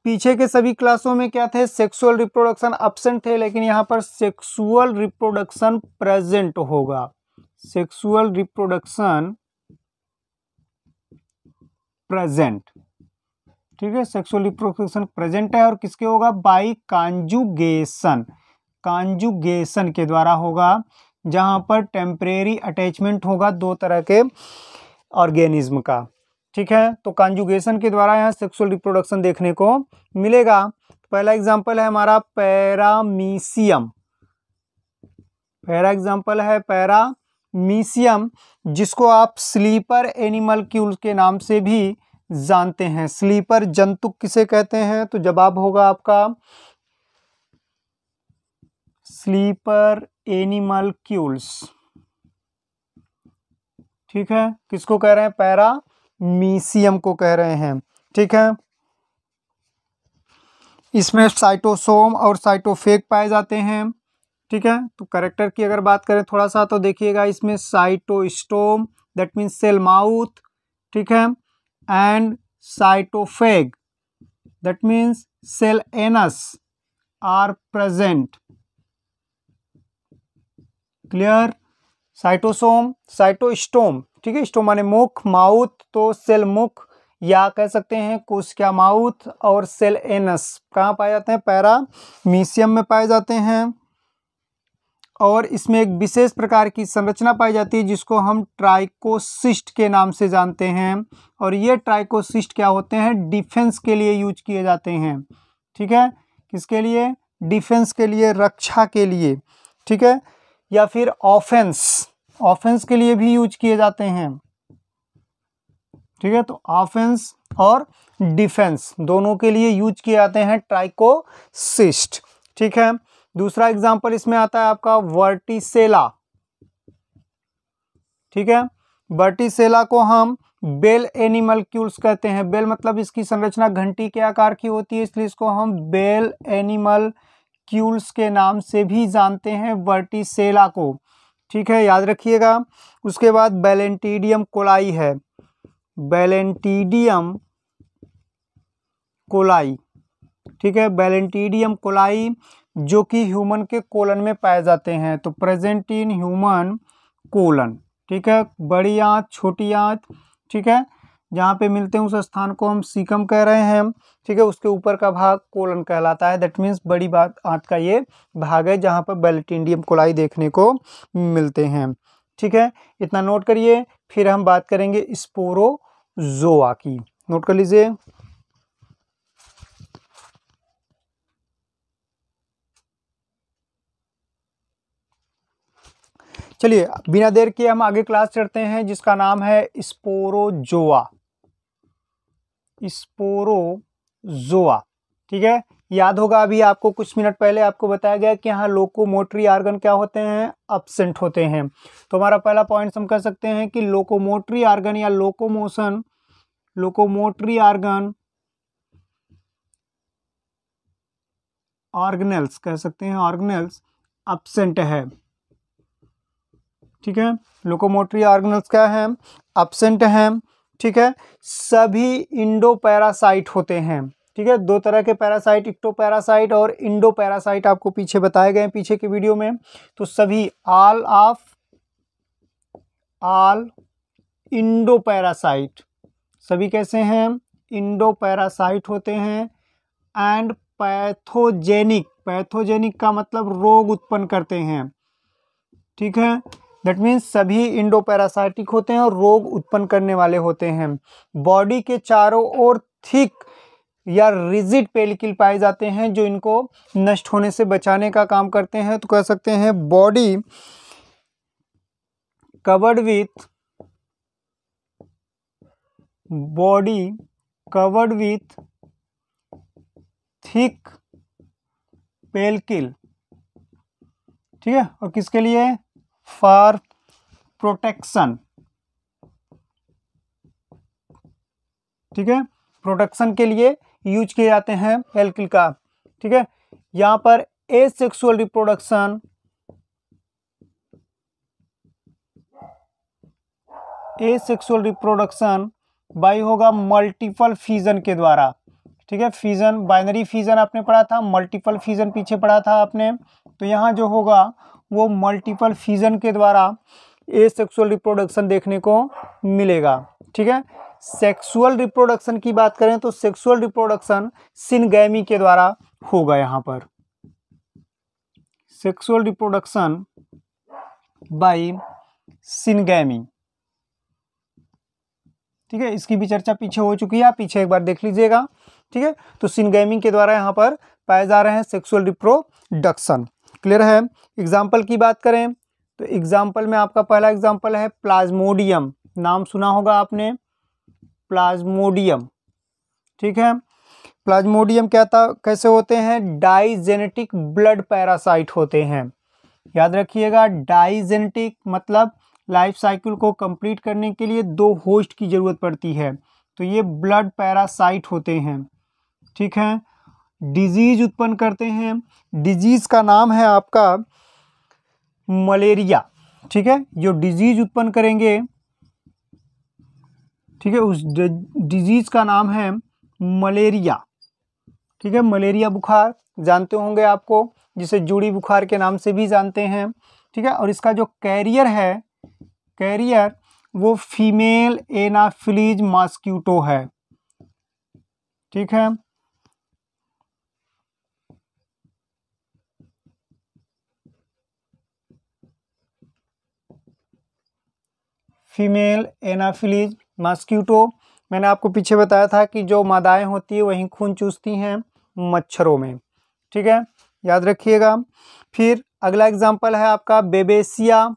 पीछे के सभी क्लासों में क्या थे? सेक्सुअल रिप्रोडक्शन एब्सेंट थे, लेकिन यहाँ पर सेक्सुअल रिप्रोडक्शन प्रेजेंट होगा, सेक्सुअल रिप्रोडक्शन प्रेजेंट, ठीक है, सेक्सुअल रिप्रोडक्शन प्रेजेंट है, और किसके होगा? बाई कॉन्जुगेशन, कॉन्जुगेशन के द्वारा होगा, जहां पर टेम्परेरी अटैचमेंट होगा दो तरह के ऑर्गेनिज्म का, ठीक है। तो कॉन्जुगेशन के द्वारा यहाँ सेक्सुअल रिप्रोडक्शन देखने को मिलेगा। पहला एग्जांपल है हमारा पैरामीशियम, पहला एग्जांपल है पैरामीशियम, जिसको आप स्लीपर एनिमलक्यूल के नाम से भी जानते हैं। स्लीपर जंतुक किसे कहते हैं? तो जवाब होगा आपका स्लीपर एनिमलक्यूल्स, ठीक है, किसको कह रहे हैं? पैरामीशियम को कह रहे हैं, ठीक है। इसमें साइटोसोम और साइटोफेग पाए जाते हैं, ठीक है। तो कैरेक्टर की अगर बात करें थोड़ा सा तो देखिएगा इसमें cytostome that means cell mouth, ठीक है, and cytopyge that means cell anus are present. Clear. Cytosome, cytostome, ठीक है, स्टोम माने मुख, माउथ तो सेल मुख या कह सकते हैं कोशिका माउथ, और सेल एनस कहाँ पाए जाते हैं, पैरामीशियम में पाए जाते हैं। और इसमें एक विशेष प्रकार की संरचना पाई जाती है जिसको हम ट्राइकोसिस्ट के नाम से जानते हैं। और ये ट्राइकोसिस्ट क्या होते हैं, डिफेंस के लिए यूज किए जाते हैं। ठीक है, किसके लिए, डिफेंस के लिए, रक्षा के लिए, ठीक है, या फिर ऑफेंस के लिए भी यूज किए जाते हैं। ठीक है, तो ऑफेंस और डिफेंस दोनों के लिए यूज किए जाते हैं ट्राइकोसिस्ट। ठीक है, दूसरा एग्जांपल इसमें आता है आपका वर्टिसेला। ठीक है, वर्टिसेला को हम बेल एनिमलक्यूल्स कहते हैं। बेल मतलब इसकी संरचना घंटी के आकार की होती है, इसलिए इसको हम बेल एनिमलक्यूल्स के नाम से भी जानते हैं वर्टिसेला को। ठीक है, याद रखिएगा। उसके बाद बैलेंटिडियम कोलाई है, बैलेंटिडियम कोलाई। ठीक है, बैलेंटिडियम कोलाई जो कि ह्यूमन के कोलन में पाए जाते हैं, तो प्रेजेंट इन ह्यूमन कोलन। ठीक है, बड़ी आंत, छोटी आंत, ठीक है, जहाँ पे मिलते हैं उस स्थान को हम सीकम कह रहे हैं। ठीक है, उसके ऊपर का भाग कोलन कहलाता है, दैट मीन्स बड़ी बात आंत का ये भाग है जहाँ पर बैलेंटिडियम कोलाई देखने को मिलते हैं। ठीक है, इतना नोट करिए, फिर हम बात करेंगे स्पोरोजोआ की। नोट कर लीजिए। चलिए बिना देर किए हम आगे क्लास चढ़ते हैं जिसका नाम है स्पोरोजोआ। स्पोरोजोआ, ठीक है, याद होगा अभी आपको कुछ मिनट पहले आपको बताया गया कि यहाँ लोकोमोटरी ऑर्गन क्या होते हैं, अब्सेंट होते हैं। तो हमारा पहला पॉइंट हम कह सकते हैं कि लोकोमोटरी ऑर्गन या लोकोमोशन, लोकोमोटरी ऑर्गन, ऑर्गेनेल्स कह सकते हैं, ऑर्गेनेल्स अब्सेंट है। ठीक है, लोकोमोटरी ऑर्गेनेल्स क्या है, अब्सेंट हैं। ठीक है, सभी इंडो पैरासाइट होते हैं। ठीक है, दो तरह के पैरासाइट, इक्टो पैरासाइट और इंडो पैरासाइट आपको पीछे बताए गए हैं पीछे के वीडियो में। तो सभी ऑल इंडो पैरासाइट, सभी कैसे हैं, इंडो पैरासाइट होते हैं। एंड पैथोजेनिक, पैथोजेनिक का मतलब रोग उत्पन्न करते हैं। ठीक है, दैट मीन्स सभी इंडो पैरासाइटिक होते हैं और रोग उत्पन्न करने वाले होते हैं। बॉडी के चारों ओर थिक या रिजिड पेलिकल पाए जाते हैं जो इनको नष्ट होने से बचाने का काम करते हैं। तो कह सकते हैं body covered with thick pellicle. ठीक है, और किसके लिए, फॉर प्रोटेक्शन। ठीक है, प्रोटेक्शन के लिए यूज किए जाते हैं पेलिकल का। ठीक है, यहां पर asexual reproduction, asexual reproduction by होगा मल्टीपल फिजन के द्वारा। ठीक है, फिजन, बाइनरी फिजन आपने पढ़ा था, मल्टीपल फिजन पीछे पढ़ा था आपने। तो यहाँ जो होगा वो मल्टीपल फिजन के द्वारा एसेक्सुअल रिप्रोडक्शन देखने को मिलेगा। ठीक है, सेक्सुअल रिप्रोडक्शन की बात करें तो सेक्सुअल रिप्रोडक्शन सिनगैमी के द्वारा होगा। यहाँ पर सेक्सुअल रिप्रोडक्शन बाय सिनगैमी। ठीक है, इसकी भी चर्चा पीछे हो चुकी है, आप पीछे एक बार देख लीजिएगा। ठीक है, तो सिनगैमी के द्वारा यहाँ पर पाए जा रहे हैं सेक्सुअल रिप्रोडक्शन। क्लियर है। एग्जाम्पल की बात करें तो एग्जाम्पल में आपका पहला एग्जाम्पल है प्लाज्मोडियम, नाम सुना होगा आपने, प्लाज्मोडियम। ठीक है, प्लाज्मोडियम क्या था, कैसे होते हैं, डाइजेनेटिक ब्लड पैरासाइट होते हैं। याद रखिएगा, डाइजेनेटिक मतलब लाइफ साइकिल को कंप्लीट करने के लिए दो होस्ट की जरूरत पड़ती है, तो ये ब्लड पैरासाइट होते हैं। ठीक है, डिजीज उत्पन्न करते हैं। डिजीज का नाम है आपका मलेरिया, ठीक है, जो डिजीज उत्पन्न करेंगे, ठीक है, उस डिजीज का नाम है मलेरिया, ठीक है। मलेरिया बुखार जानते होंगे आपको, जिसे जुड़ी बुखार के नाम से भी जानते हैं, ठीक है। और इसका जो कैरियर है, कैरियर वो फीमेल एनाफिलीज मॉस्किटो है, ठीक है। फीमेल एनाफिलीज मॉस्किटो, मैंने आपको पीछे बताया था कि जो मादाएं होती है वहीं खून चूसती हैं मच्छरों में, ठीक है, याद रखिएगा। फिर अगला एग्जांपल है आपका बेबेसिया,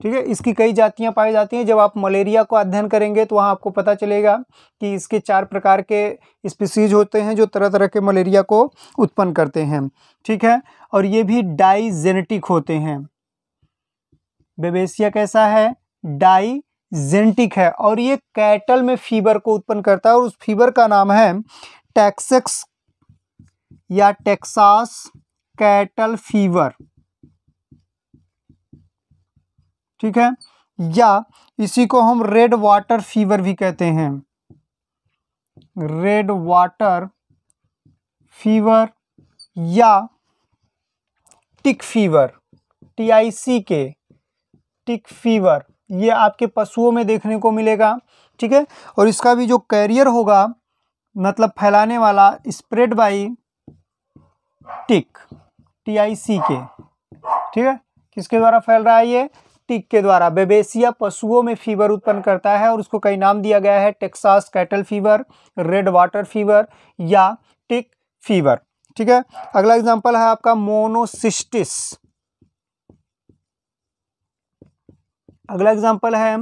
ठीक है। इसकी कई जातियां पाई जाती हैं। जब आप मलेरिया को अध्ययन करेंगे तो वहाँ आपको पता चलेगा कि इसके 4 प्रकार के स्पीसीज होते हैं जो तरह तरह के मलेरिया को उत्पन्न करते हैं, ठीक है। और ये भी डाइजेनेटिक होते हैं। बेबेसिया कैसा है? डाइजेनेटिक है, और ये कैटल में फीवर को उत्पन्न करता है, और उस फीवर का नाम है टेक्सस या टेक्सास कैटल फीवर, ठीक है। या इसी को हम रेड वाटर फीवर भी कहते हैं, रेड वाटर फीवर या टिक फीवर, TICK, टिक फीवर, ये आपके पशुओं में देखने को मिलेगा, ठीक है। और इसका भी जो कैरियर होगा, मतलब फैलाने वाला, स्प्रेड बाई टिक, TICK, ठीक है। किसके द्वारा फैल रहा है? ये टिक के द्वारा। बेबेसिया पशुओं में फीवर उत्पन्न करता है और उसको कई नाम दिया गया है, Texas cattle fever, red water fever या टिक फीवर, ठीक है। अगला एग्जांपल है आपका मोनोसिस्टिस, अगला एग्जांपल है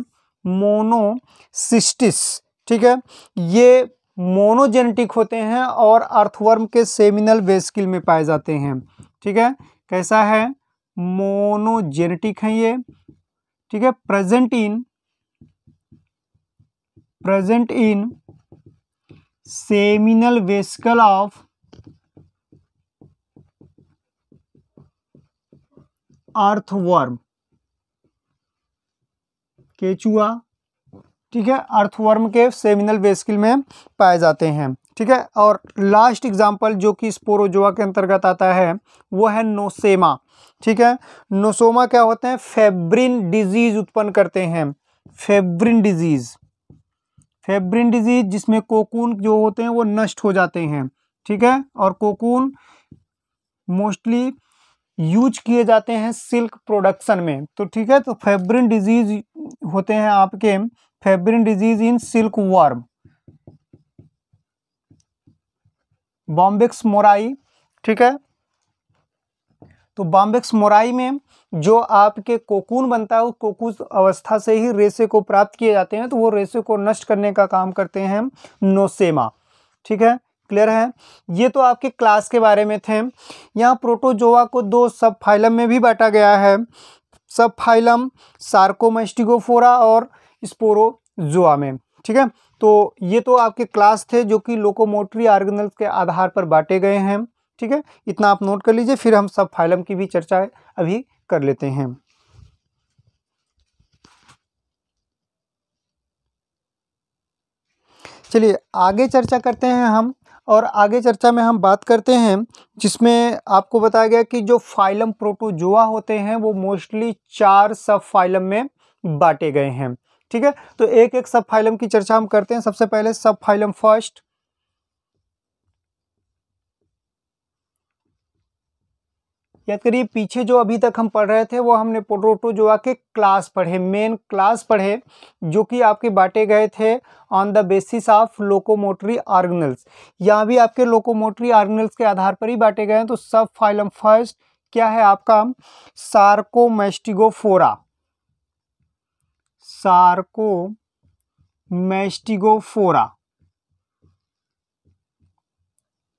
मोनोसिस्टिस, ठीक है। ये मोनोजेनेटिक होते हैं और अर्थवर्म के सेमिनल वेसिकल में पाए जाते हैं, ठीक है। कैसा है? मोनोजेनेटिक है ये, ठीक है। Present in seminal vesicle of earthworm, केचुआ, ठीक है, अर्थवर्म के सेमिनल वेसिकल में पाए जाते हैं, ठीक है। और लास्ट एग्जांपल जो कि स्पोरोजोआ के अंतर्गत आता है वो है नोसेमा, ठीक है। नोसोमा क्या होते हैं? फेब्रिन डिजीज उत्पन्न करते हैं, फेब्रिन डिजीज, फेब्रिन डिजीज जिसमें कोकून जो होते हैं वो नष्ट हो जाते हैं, ठीक है। और कोकून मोस्टली यूज किए जाते हैं सिल्क प्रोडक्शन में, तो ठीक है। तो फेब्रिन डिजीज होते हैं आपके, pebrine disease in silkworm, Bombyx mori, ठीक है। तो बॉम्बिक्स मोराई में जो आपके कोकून बनता है, उस कोकून अवस्था से ही रेशे को प्राप्त किए जाते हैं, तो वो रेशे को नष्ट करने का काम करते हैं नोसेमा, ठीक है। क्लियर है? ये तो आपके क्लास के बारे में थे। यहाँ प्रोटोजोआ को 2 सब फाइलम में भी बांटा गया है, सब फाइलम सार्कोमेस्टिगोफोरा और स्पोरोजोआ में, ठीक है। तो ये तो आपके क्लास थे जो कि लोकोमोटरी ऑर्गेनल्स के आधार पर बांटे गए हैं, ठीक है। इतना आप नोट कर लीजिए, फिर हम सब फाइलम की भी चर्चा अभी कर लेते हैं। चलिए आगे चर्चा करते हैं हम, और आगे चर्चा में हम बात करते हैं जिसमें आपको बताया गया कि जो फाइलम प्रोटोजोआ होते हैं वो मोस्टली 4 सब फाइलम में बांटे गए हैं, ठीक है। तो एक एक सब फाइलम की चर्चा हम करते हैं। सबसे पहले सब फाइलम फर्स्ट, याद करिए पीछे जो अभी तक हम पढ़ रहे थे वो हमने प्रोटोजोआ के क्लास पढ़े, मेन क्लास पढ़े, जो कि आपके बांटे गए थे on the basis of locomotory organelles. यहाँ भी आपके लोकोमोटरी ऑर्गेनल्स के आधार पर ही बांटे गए हैं। तो सब फाइलम फर्स्ट क्या है आपका? सार्कोमेस्टिगोफोरा, सार्कोमेस्टिगोफोरा,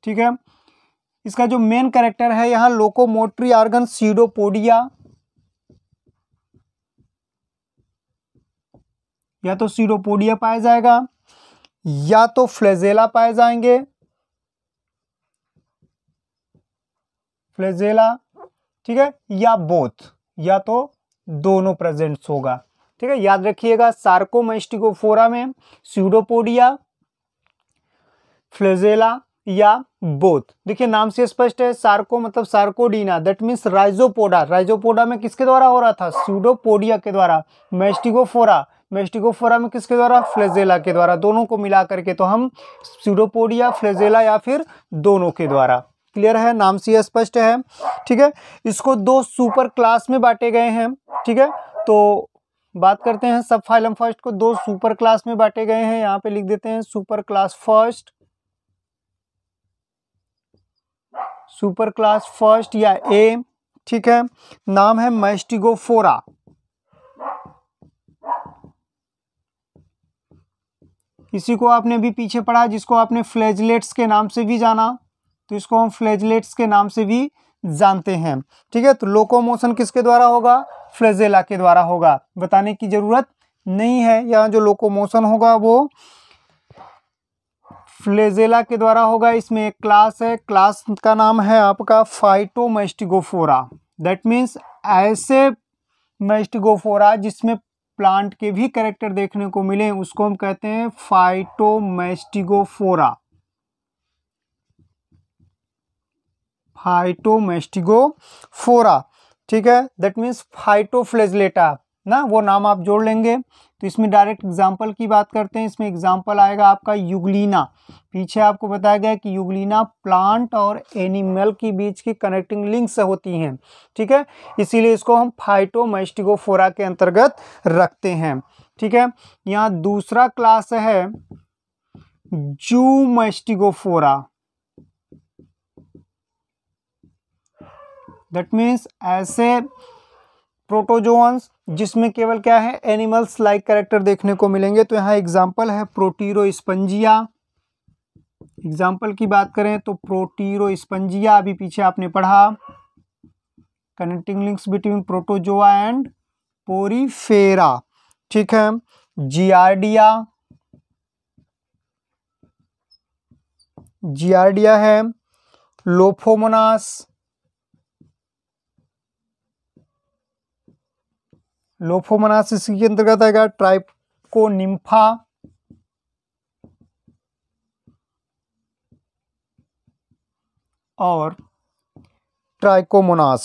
ठीक है। इसका जो मेन कैरेक्टर है यहाँ लोकोमोटरी ऑर्गन सीडोपोडिया, या तो सीडोपोडिया पाया जाएगा या तो फ्लैजेला पाए जाएंगे, फ्लैजेला, ठीक है, या बोथ, या तो दोनों प्रेजेंट्स होगा। ठीक है, याद रखिएगा सार्कोमेस्टिकोफोरा में स्यूडोपोडिया, फ्लैजेला या बोथ। देखिए नाम से स्पष्ट है, सार्को मतलब Sarcodina, that means Rhizopoda. Rhizopoda में किसके द्वारा हो रहा था? स्यूडोपोडिया के द्वारा। मेस्टिकोफोरा, मेस्टिकोफोरा में किसके द्वारा? फ्लैजेला के द्वारा। दोनों को मिला करके तो हम स्यूडोपोडिया, फ्लैजेला या फिर दोनों के द्वारा। क्लियर है, नाम से स्पष्ट है। ठीक है, इसको दो सुपर क्लास में बांटे गए हैं। ठीक है, तो बात करते हैं सब फाइलम फर्स्ट को। दो सुपर क्लास में बांटे गए हैं, यहाँ पे लिख देते हैं super class first, super class first या ए। ठीक है, नाम है मैस्टिगोफोरा। इसी को आपने भी पीछे पढ़ा, जिसको आपने फ्लैजलेट्स के नाम से भी जाना, तो इसको हम फ्लैजलेट्स के नाम से भी जानते हैं। ठीक है, तो लोकोमोशन किसके द्वारा होगा? फ्लैजेला के द्वारा होगा, बताने की जरूरत नहीं है। यहाँ जो लोकोमोशन होगा वो फ्लैजेला के द्वारा होगा। इसमें एक क्लास है, क्लास का नाम है आपका फाइटोमेस्टिगोफोरा। दैट मीन्स ऐसे मेस्टिगोफोरा जिसमें प्लांट के भी कैरेक्टर देखने को मिले, उसको हम कहते हैं फाइटोमेस्टिगोफोरा। फाइटोमेस्टिगोफोरा, ठीक है, दैट मीन्स फाइटोफ्लैजलेटा ना, वो नाम आप जोड़ लेंगे। तो इसमें डायरेक्ट एग्जाम्पल की बात करते हैं। इसमें एग्जाम्पल आएगा आपका यूग्लिना। पीछे आपको बताया गया कि यूग्लिना प्लांट और एनिमल के बीच की कनेक्टिंग लिंक्स होती हैं। ठीक है, इसीलिए इसको हम फाइटोमेस्टिगोफोरा के अंतर्गत रखते हैं। ठीक है, यहाँ दूसरा क्लास है जूमेस्टिगोफोरा। दैट मीन्स ऐसे प्रोटोजोअन्स जिसमें केवल क्या है? एनिमल्स लाइक कैरेक्टर देखने को मिलेंगे। तो यहाँ एग्जाम्पल है प्रोटीरोस्पंजिया। एग्जाम्पल की बात करें तो प्रोटीरोस्पंजिया, अभी पीछे आपने पढ़ा connecting links between protozoa and Porifera. ठीक है, जियार्डिया, जियार्डिया है, लोफोमोनास, लोफोमोनास इसके अंतर्गत आएगा, ट्राइकोनिम्फा, और ट्राइकोमोनास।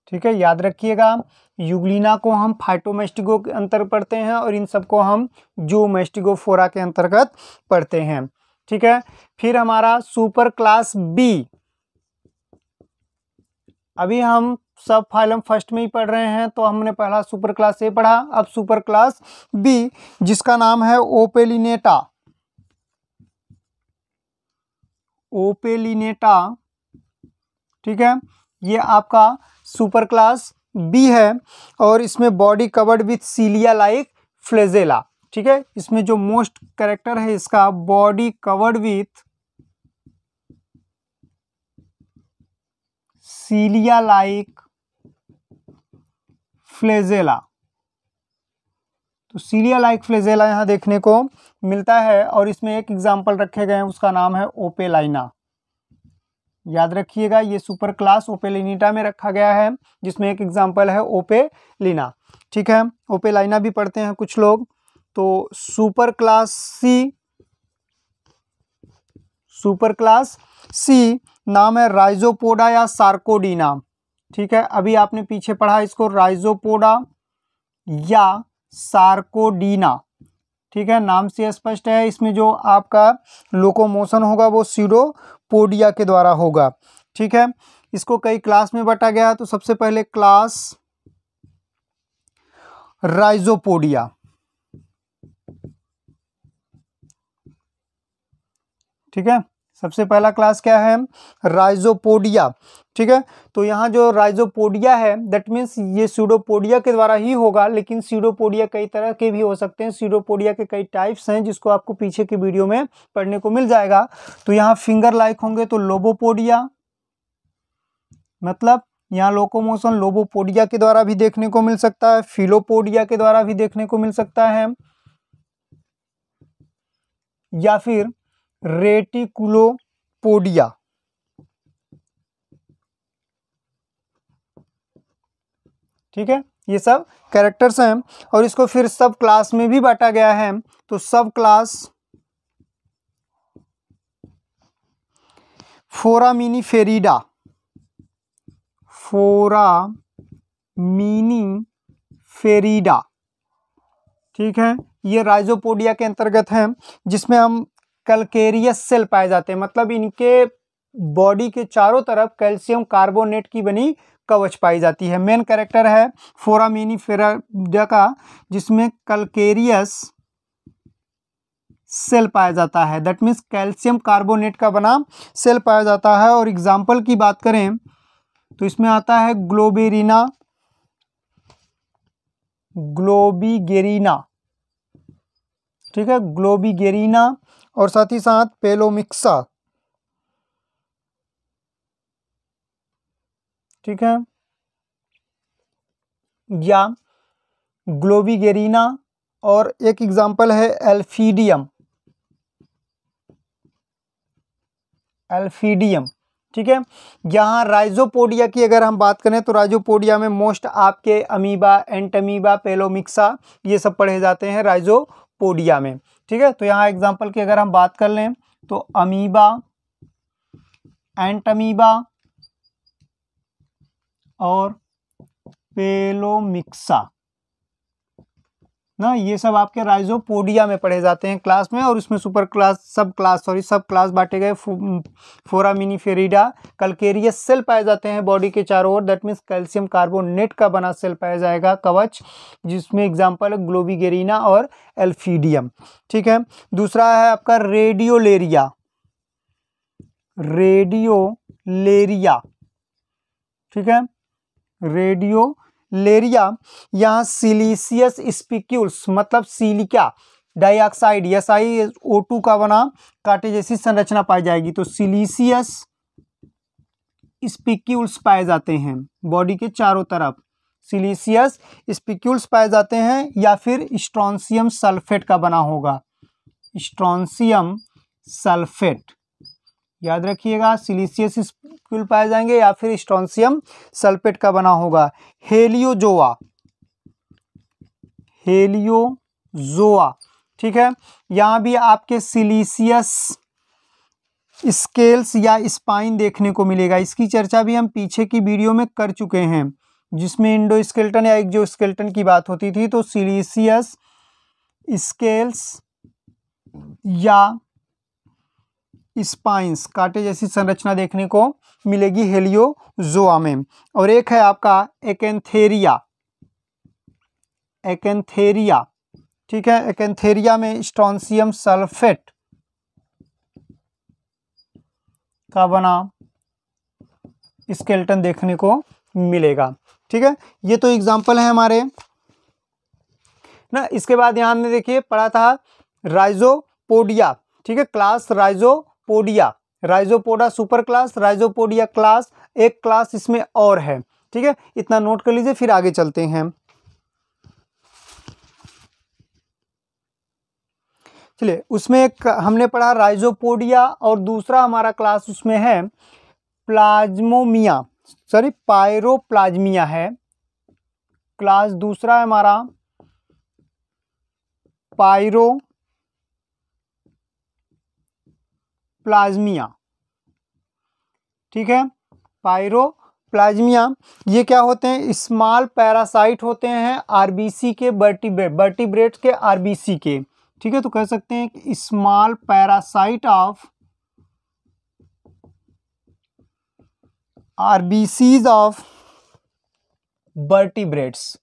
ठीक है, याद रखिएगा यूग्लिना को हम फाइटोमेस्टिगो के अंतर्गत पढ़ते हैं और इन सबको हम जूमेस्टिगोफोरा के अंतर्गत पढ़ते हैं। ठीक है, फिर हमारा सुपर क्लास बी। अभी हम सब फाइलम फर्स्ट में ही पढ़ रहे हैं, तो हमने पहला सुपर क्लास ए पढ़ा, अब सुपर क्लास बी जिसका नाम है ओपेलिनेटा। ओपेलिनेटा, ठीक है, ये आपका सुपर क्लास बी है और इसमें body covered with cilia like flagella. ठीक है, इसमें जो मोस्ट कैरेक्टर है इसका body covered with cilia like flagella. तो सीलिया लाइक फ्लैजेला यहाँ देखने को मिलता है और इसमें एक एग्जाम्पल रखे गए हैं, उसका नाम है ओपेलाइना। याद रखिएगा ये सुपर क्लास ओपेलिनेटा में रखा गया है, जिसमें एक एग्जाम्पल है ओपेलिना। ठीक है, ओपेलाइना भी पढ़ते हैं कुछ लोग। तो super class c, super class c नाम है राइजोपोडा या सार्कोडीना। ठीक है, अभी आपने पीछे पढ़ा इसको, राइजोपोडा या सार्कोडीना। ठीक है, नाम से स्पष्ट है, इसमें जो आपका लोकोमोशन होगा वो स्यूडोपोडिया के द्वारा होगा। ठीक है, इसको कई क्लास में बांटा गया। तो सबसे पहले क्लास राइजोपोडिया। ठीक है, सबसे पहला क्लास क्या है? राइजोपोडिया। ठीक है, तो यहाँ जो राइजोपोडिया है दैट मीन्स ये स्यूडोपोडिया के द्वारा ही होगा, लेकिन स्यूडोपोडिया कई तरह के भी हो सकते हैं। स्यूडोपोडिया के कई टाइप्स हैं जिसको आपको पीछे के वीडियो में पढ़ने को मिल जाएगा। तो यहाँ फिंगर लाइक होंगे तो लोबोपोडिया, मतलब यहाँ लोकोमोशन लोबोपोडिया के द्वारा भी देखने को मिल सकता है, फिलोपोडिया के द्वारा भी देखने को मिल सकता है, या फिर रेटिकुलोपोडिया। ठीक है, ये सब कैरेक्टर्स हैं और इसको फिर सब क्लास में भी बांटा गया है। तो सब क्लास फोरामिनीफेरिडा, फोरामिनीफेरिडा, ठीक है, ये राइजोपोडिया के अंतर्गत है, जिसमें हम कैल्केरियस सेल पाए जाते हैं, मतलब इनके बॉडी के चारों तरफ कैल्शियम कार्बोनेट की बनी कवच पाई जाती है। मेन कैरेक्टर है फोरामिनीफेरिडा का, जिसमें कैल्केरियस सेल पाया जाता है, दैट मीन्स कैल्शियम कार्बोनेट का बना सेल पाया जाता है। और एग्जाम्पल की बात करें तो इसमें आता है ग्लोबेरिना, ग्लोबिगेरिना, ठीक है, ग्लोबिगेरिना, और साथ ही साथ पेलोमिक्सा, ठीक है, या ग्लोबिगेरिना, और एक एग्जाम्पल है एल्फीडियम, एल्फीडियम, ठीक है। यहाँ राइजोपोडिया की अगर हम बात करें तो राइजोपोडिया में मोस्ट आपके अमीबा, एंटमीबा, पेलोमिक्सा, ये सब पढ़े जाते हैं राइजोपोडिया में, ठीक है। तो यहाँ एग्जाम्पल की अगर हम बात कर लें तो अमीबा, एंटमीबा और पेलोमिक्सा ना, ये सब आपके राइजोपोडिया में पढ़े जाते हैं क्लास में। और उसमें सुपर क्लास, सब क्लास बांटे गए। फोरामिनीफेरिडा कैल्केरियस सेल पाए जाते हैं बॉडी के चारों ओर, दैट मीन्स कैल्शियम कार्बोनेट का बना सेल पाया जाएगा, कवच, जिसमें एग्जाम्पल है ग्लोबिगेरिना और एल्फीडियम, ठीक है। दूसरा है आपका रेडियोलेरिया, रेडियोलेरिया, ठीक है, रेडियोलेरिया। यहाँ सिलिशियस स्पिक्यूल्स, मतलब सिलिका डाइऑक्साइड SiO2 का बना कांटे जैसी संरचना पाई जाएगी। तो सिलिशियस स्पिक्यूल्स पाए जाते हैं बॉडी के चारों तरफ, सिलिशियस स्पिक्यूल्स पाए जाते हैं, या फिर स्ट्रोंशियम सल्फेट का बना होगा, स्ट्रोंशियम सल्फेट, याद रखिएगा, सिलिशियस स्पिक्यूल पाए जाएंगे या फिर स्ट्रोंशियम सल्फेट का बना होगा। हेलियोजोआ, हेलियोजोआ, ठीक है, यहाँ भी आपके सिलिशियस स्केल्स या स्पाइन देखने को मिलेगा। इसकी चर्चा भी हम पीछे की वीडियो में कर चुके हैं, जिसमें इंडोस्केलेटन या एक्सोस्केलेटन की बात होती थी। तो सिलिशियस स्केल्स या स्पाइंस, कांटे जैसी संरचना देखने को मिलेगी हेलियोजोआ में। और एक है आपका एकेंथेरिया, एकेंथेरिया, ठीक है, एकेंथेरिया में स्ट्रोंशियम सल्फेट का बना स्केलेटन देखने को मिलेगा, ठीक है। ये तो एग्जाम्पल है हमारे ना। इसके बाद यहाँ हमने देखिए पढ़ा था राइजोपोडिया, ठीक है, class राइजोपोडिया, Rhizopoda super class, राइजोपोडिया class, एक क्लास इसमें और है, ठीक है। इतना नोट कर लीजिए, फिर आगे चलते हैं। चलिए, उसमें एक हमने पढ़ा राइजोपोडिया, और दूसरा हमारा क्लास उसमें है प्लाज्मोमिया, सॉरी पायरोप्लाज्मिया है क्लास, दूसरा है हमारा पायरोप्लाज्मिया, ठीक है, पायरोप्लाज्मिया। ये क्या होते हैं? स्मॉल पैरासाइट होते हैं आरबीसी के, वर्टिब्रेट्स के आरबीसी के, ठीक है। तो कह सकते हैं कि small parasite of RBCs of vertebrates,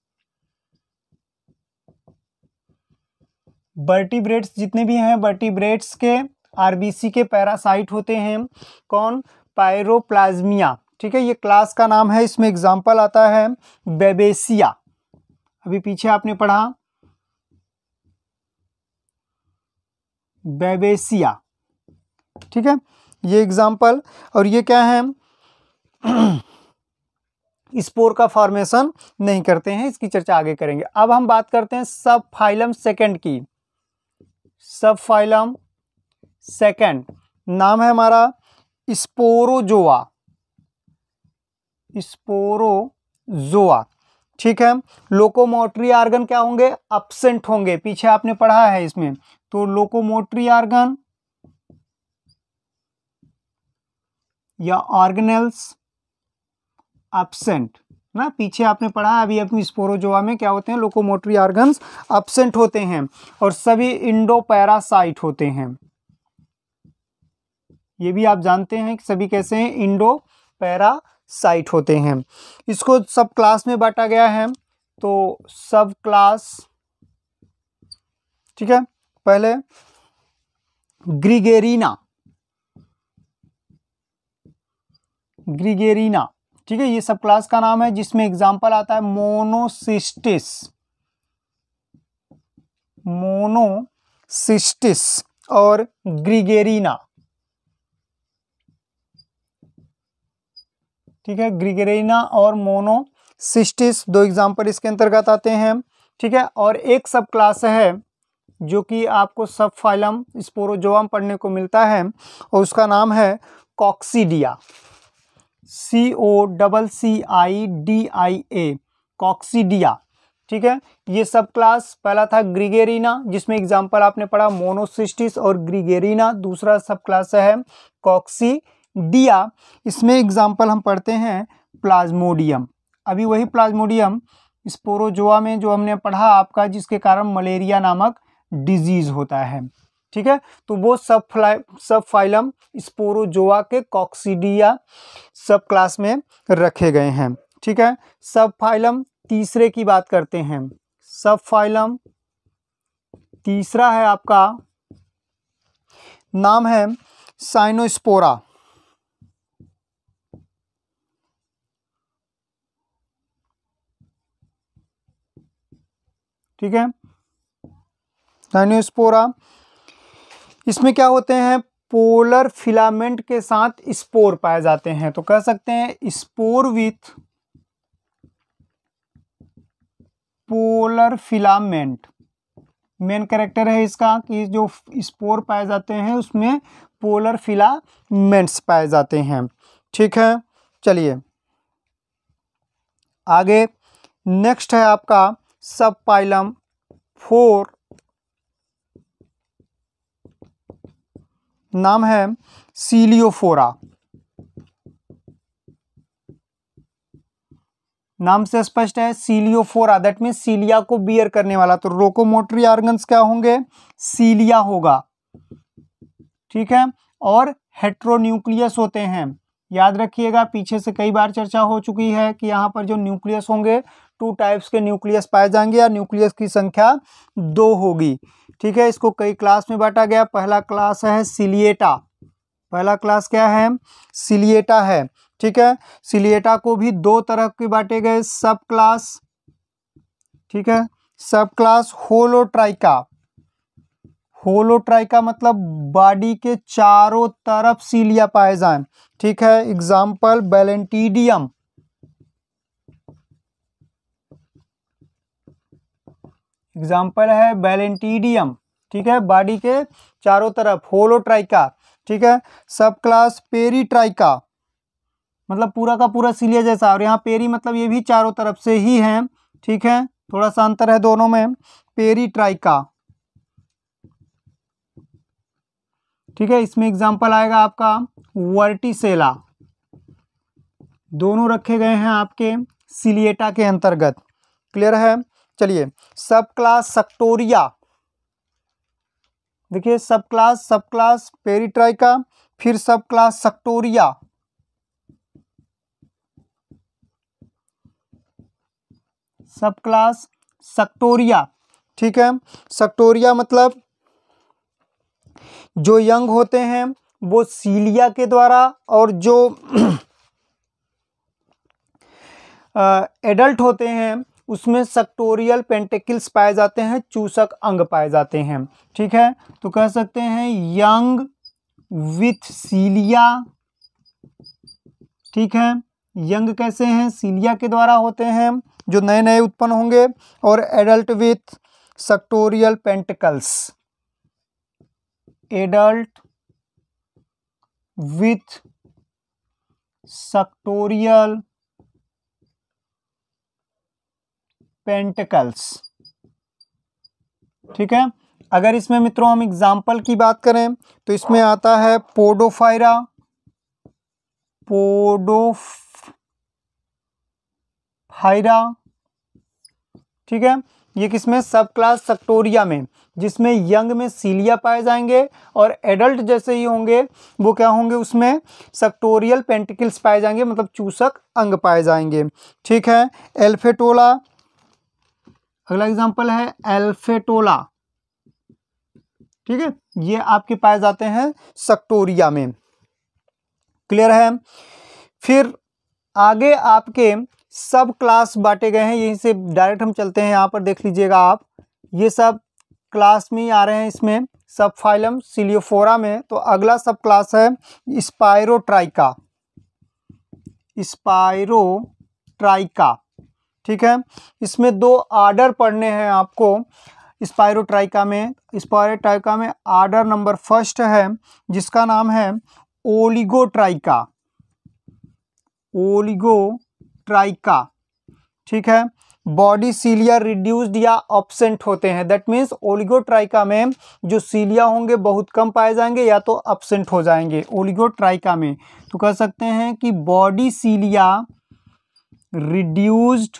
vertebrates जितने भी हैं वर्टिब्रेट्स के आरबीसी के पैरासाइट होते हैं, कौन? पायरोप्लाज्मिया, ठीक है। ये क्लास का नाम है, इसमें एग्जाम्पल आता है बेबेसिया, अभी पीछे आपने पढ़ा बेबेसिया, ठीक है, ये एग्जाम्पल। और ये क्या है? स्पोर का फॉर्मेशन नहीं करते हैं, इसकी चर्चा आगे करेंगे। अब हम बात करते हैं सब फाइलम सेकंड की। सब फाइलम सेकंड नाम है हमारा स्पोरोजोआ, स्पोरोजोआ। ठीक है, लोकोमोटरी ऑर्गन क्या होंगे? अब्सेंट होंगे, पीछे आपने पढ़ा है इसमें। तो लोकोमोटरी ऑर्गन या ऑर्गेनेल्स अब्सेंट ना, पीछे आपने पढ़ा है। अभी अपनी स्पोरोजोआ में क्या होते हैं? लोकोमोटरी ऑर्गन्स अब्सेंट होते हैं और सभी इंडोपैरासाइट होते हैं। ये भी आप जानते हैं कि सभी कैसे हैं? इंडोपैरासाइट होते हैं। इसको सब क्लास में बांटा गया है। तो सब क्लास, ठीक है, पहले ग्रिगेरिना, ग्रिगेरिना, ठीक है, ये सब क्लास का नाम है, जिसमें एग्जाम्पल आता है मोनोसिस्टिस, मोनोसिस्टिस और ग्रिगेरिना। ठीक है, ग्रिगेरिना और मोनोसिस्टिस दो एग्जाम्पल इसके अंतर्गत आते हैं। ठीक है, और एक सब क्लास है जो कि आपको सब फाइलम स्पोरोजोआ में पढ़ने को मिलता है, और उसका नाम है कॉक्सीडिया, COCCIDIA, कॉक्सीडिया। ठीक है, ये सब क्लास पहला था ग्रिगेरिना, जिसमें एग्जाम्पल आपने पढ़ा मोनोसिस्टिस और ग्रिगेरिना। दूसरा सब क्लास है कॉक्सीडिया, इसमें एग्जाम्पल हम पढ़ते हैं प्लाज्मोडियम। अभी वही प्लाज्मोडियम स्पोरोजोआ में जो हमने पढ़ा आपका, जिसके कारण मलेरिया नामक डिजीज होता है। ठीक है, तो वो सब फाइलम स्पोरोजोआ के कॉक्सीडिया सब क्लास में रखे गए हैं। ठीक है, सब फाइलम तीसरे की बात करते हैं। सब फाइलम तीसरा है आपका, नाम है साइनोस्पोरा। ठीक है, साइनोस्पोरा, इसमें क्या होते हैं? पोलर फिलामेंट के साथ स्पोर पाए जाते हैं। तो कह सकते हैं spore with polar filament. Main character है इसका कि जो स्पोर पाए जाते हैं उसमें पोलर फिलामेंट्स पाए जाते हैं। ठीक है, चलिए आगे नेक्स्ट है आपका सब फाइलम 4, नाम है सीलियोफोरा। नाम से स्पष्ट है, सीलियोफोरा, दैट मीन्स सीलिया को बियर करने वाला। तो लोकोमोटरी ऑर्गन्स क्या होंगे? सीलिया होगा। ठीक है, और हेट्रोन्यूक्लियस होते हैं। याद रखिएगा, पीछे से कई बार चर्चा हो चुकी है कि यहाँ पर जो न्यूक्लियस होंगे, 2 टाइप्स के न्यूक्लियस पाए जाएंगे, या न्यूक्लियस की संख्या 2 होगी। ठीक है, इसको कई क्लास में बांटा गया। पहला क्लास है सिलिएटा, पहला क्लास क्या है? सिलिएटा है। ठीक है, सिलिएटा को भी 2 तरह के बांटे गए सब क्लास। ठीक है, सब क्लास होलोट्राइका, होलोट्राइका मतलब बॉडी के चारों तरफ सीलिया पाए जाएं। ठीक है, एग्जाम्पल बैलेंटीडियम, एग्जाम्पल है बैलेंटीडियम। ठीक है, बॉडी के चारों तरफ होलोट्राइका। ठीक है, सब क्लास पेरीट्राइका, मतलब पूरा का पूरा सीलिया जैसा, और यहाँ पेरी मतलब ये भी चारों तरफ से ही है। ठीक है, थोड़ा सा अंतर है दोनों में, पेरीट्राइका। ठीक है, इसमें एग्जाम्पल आएगा आपका वर्टिसेला। दोनों रखे गए हैं आपके सिलिएटा के अंतर्गत। क्लियर है? चलिए सब क्लास सक्टोरिया, देखिए सब क्लास पेरीट्राइका, फिर सब क्लास सक्टोरिया। सब क्लास सक्टोरिया। ठीक है, सक्टोरिया मतलब जो यंग होते हैं वो सीलिया के द्वारा, और जो एडल्ट होते हैं उसमें सक्टोरियल पेंटिकल्स पाए जाते हैं, चूसक अंग पाए जाते हैं। ठीक है, तो कह सकते हैं यंग विथ सीलिया। ठीक है, यंग कैसे हैं? सीलिया के द्वारा होते हैं, जो नए नए उत्पन्न होंगे, और adult with सक्टोरियल pentacles, adult with sectoral pentacles. ठीक है, अगर इसमें मित्रों हम एग्जाम्पल की बात करें तो इसमें आता है पोडोफायरा, ठीक है, ये किसमें, सब क्लास सेक्टोरिया में, जिसमें यंग में सीलिया पाए जाएंगे और एडल्ट जैसे ही होंगे वो क्या होंगे, उसमें सेक्टोरियल पेंटिकल्स पाए जाएंगे, मतलब चूसक अंग पाए जाएंगे। ठीक है, एल्फेटोला, अगला एग्जांपल है एल्फेटोला। ठीक है, ये आपके पाए जाते हैं सेक्टोरिया में। क्लियर है। फिर आगे आपके सब क्लास बांटे गए हैं, यहीं से डायरेक्ट हम चलते हैं, यहाँ पर देख लीजिएगा आप, ये सब क्लास में ही आ रहे हैं, इसमें सब फाइलम सिलियोफोरा में। तो अगला सब क्लास है स्पायरोट्राइका, स्पायरोट्राइका। ठीक है, इसमें दो आर्डर पढ़ने हैं आपको स्पायरोट्राइका में। स्पायरोट्राइका में आर्डर नंबर फर्स्ट है जिसका नाम है ओलिगोट्राइका, ओलिगोट्राइका। ठीक है, बॉडी सीलिया रिड्यूस्ड या अब्सेंट होते हैं, दैट मीन्स ओलिगोट्राइका में जो सीलिया होंगे बहुत कम पाए जाएंगे या तो अब्सेंट हो जाएंगे ओलिगोट्राइका में। तो कह सकते हैं कि बॉडी सीलिया रिड्यूस्ड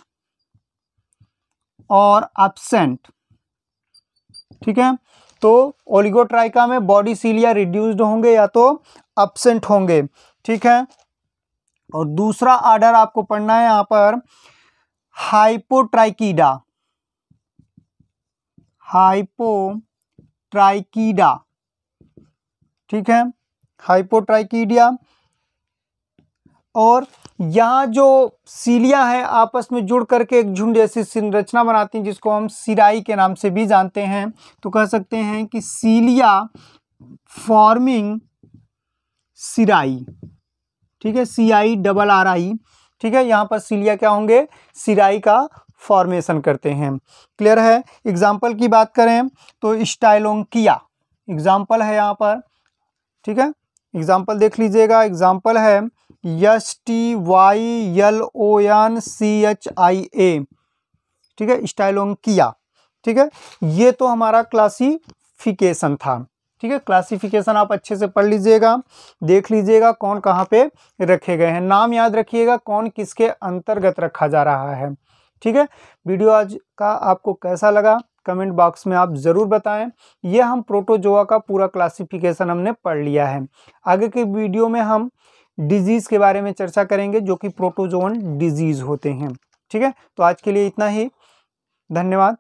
और अब्सेंट। ठीक है, तो ओलिगोट्राइका में बॉडी सीलिया रिड्यूस्ड होंगे या तो अब्सेंट होंगे। ठीक है, और दूसरा आर्डर आपको पढ़ना है यहां पर हाइपोट्राइकीडा, हाइपोट्राइकीडा। ठीक है, हाइपोट्राइकीडिया। और यहाँ जो सीलिया है आपस में जुड़ करके एक झुंड जैसी संरचना बनाती हैं जिसको हम सिराई के नाम से भी जानते हैं। तो कह सकते हैं कि सीलिया फॉर्मिंग सिराई। ठीक है, CIRRI। ठीक है, यहाँ पर सीलिया क्या होंगे, सिराई का फॉर्मेशन करते हैं। क्लियर है। एग्जाम्पल की बात करें तो स्टाइलोंकिया एग्जाम्पल है यहाँ पर। ठीक है, एग्जाम्पल देख लीजिएगा, एग्जाम्पल है STYLONCHIA। ठीक है, स्टाइलोंकिया। ठीक है, ये तो हमारा क्लासिफिकेशन था। ठीक है, क्लासिफिकेशन आप अच्छे से पढ़ लीजिएगा, देख लीजिएगा कौन कहाँ पे रखे गए हैं, नाम याद रखिएगा कौन किसके अंतर्गत रखा जा रहा है। ठीक है, वीडियो आज का आपको कैसा लगा कमेंट बॉक्स में आप ज़रूर बताएं। ये हम प्रोटोजोआ का पूरा क्लासिफिकेशन हमने पढ़ लिया है। आगे के वीडियो में हम डिजीज़ के बारे में चर्चा करेंगे जो कि प्रोटोजोअन डिजीज़ होते हैं। ठीक है, तो आज के लिए इतना ही, धन्यवाद।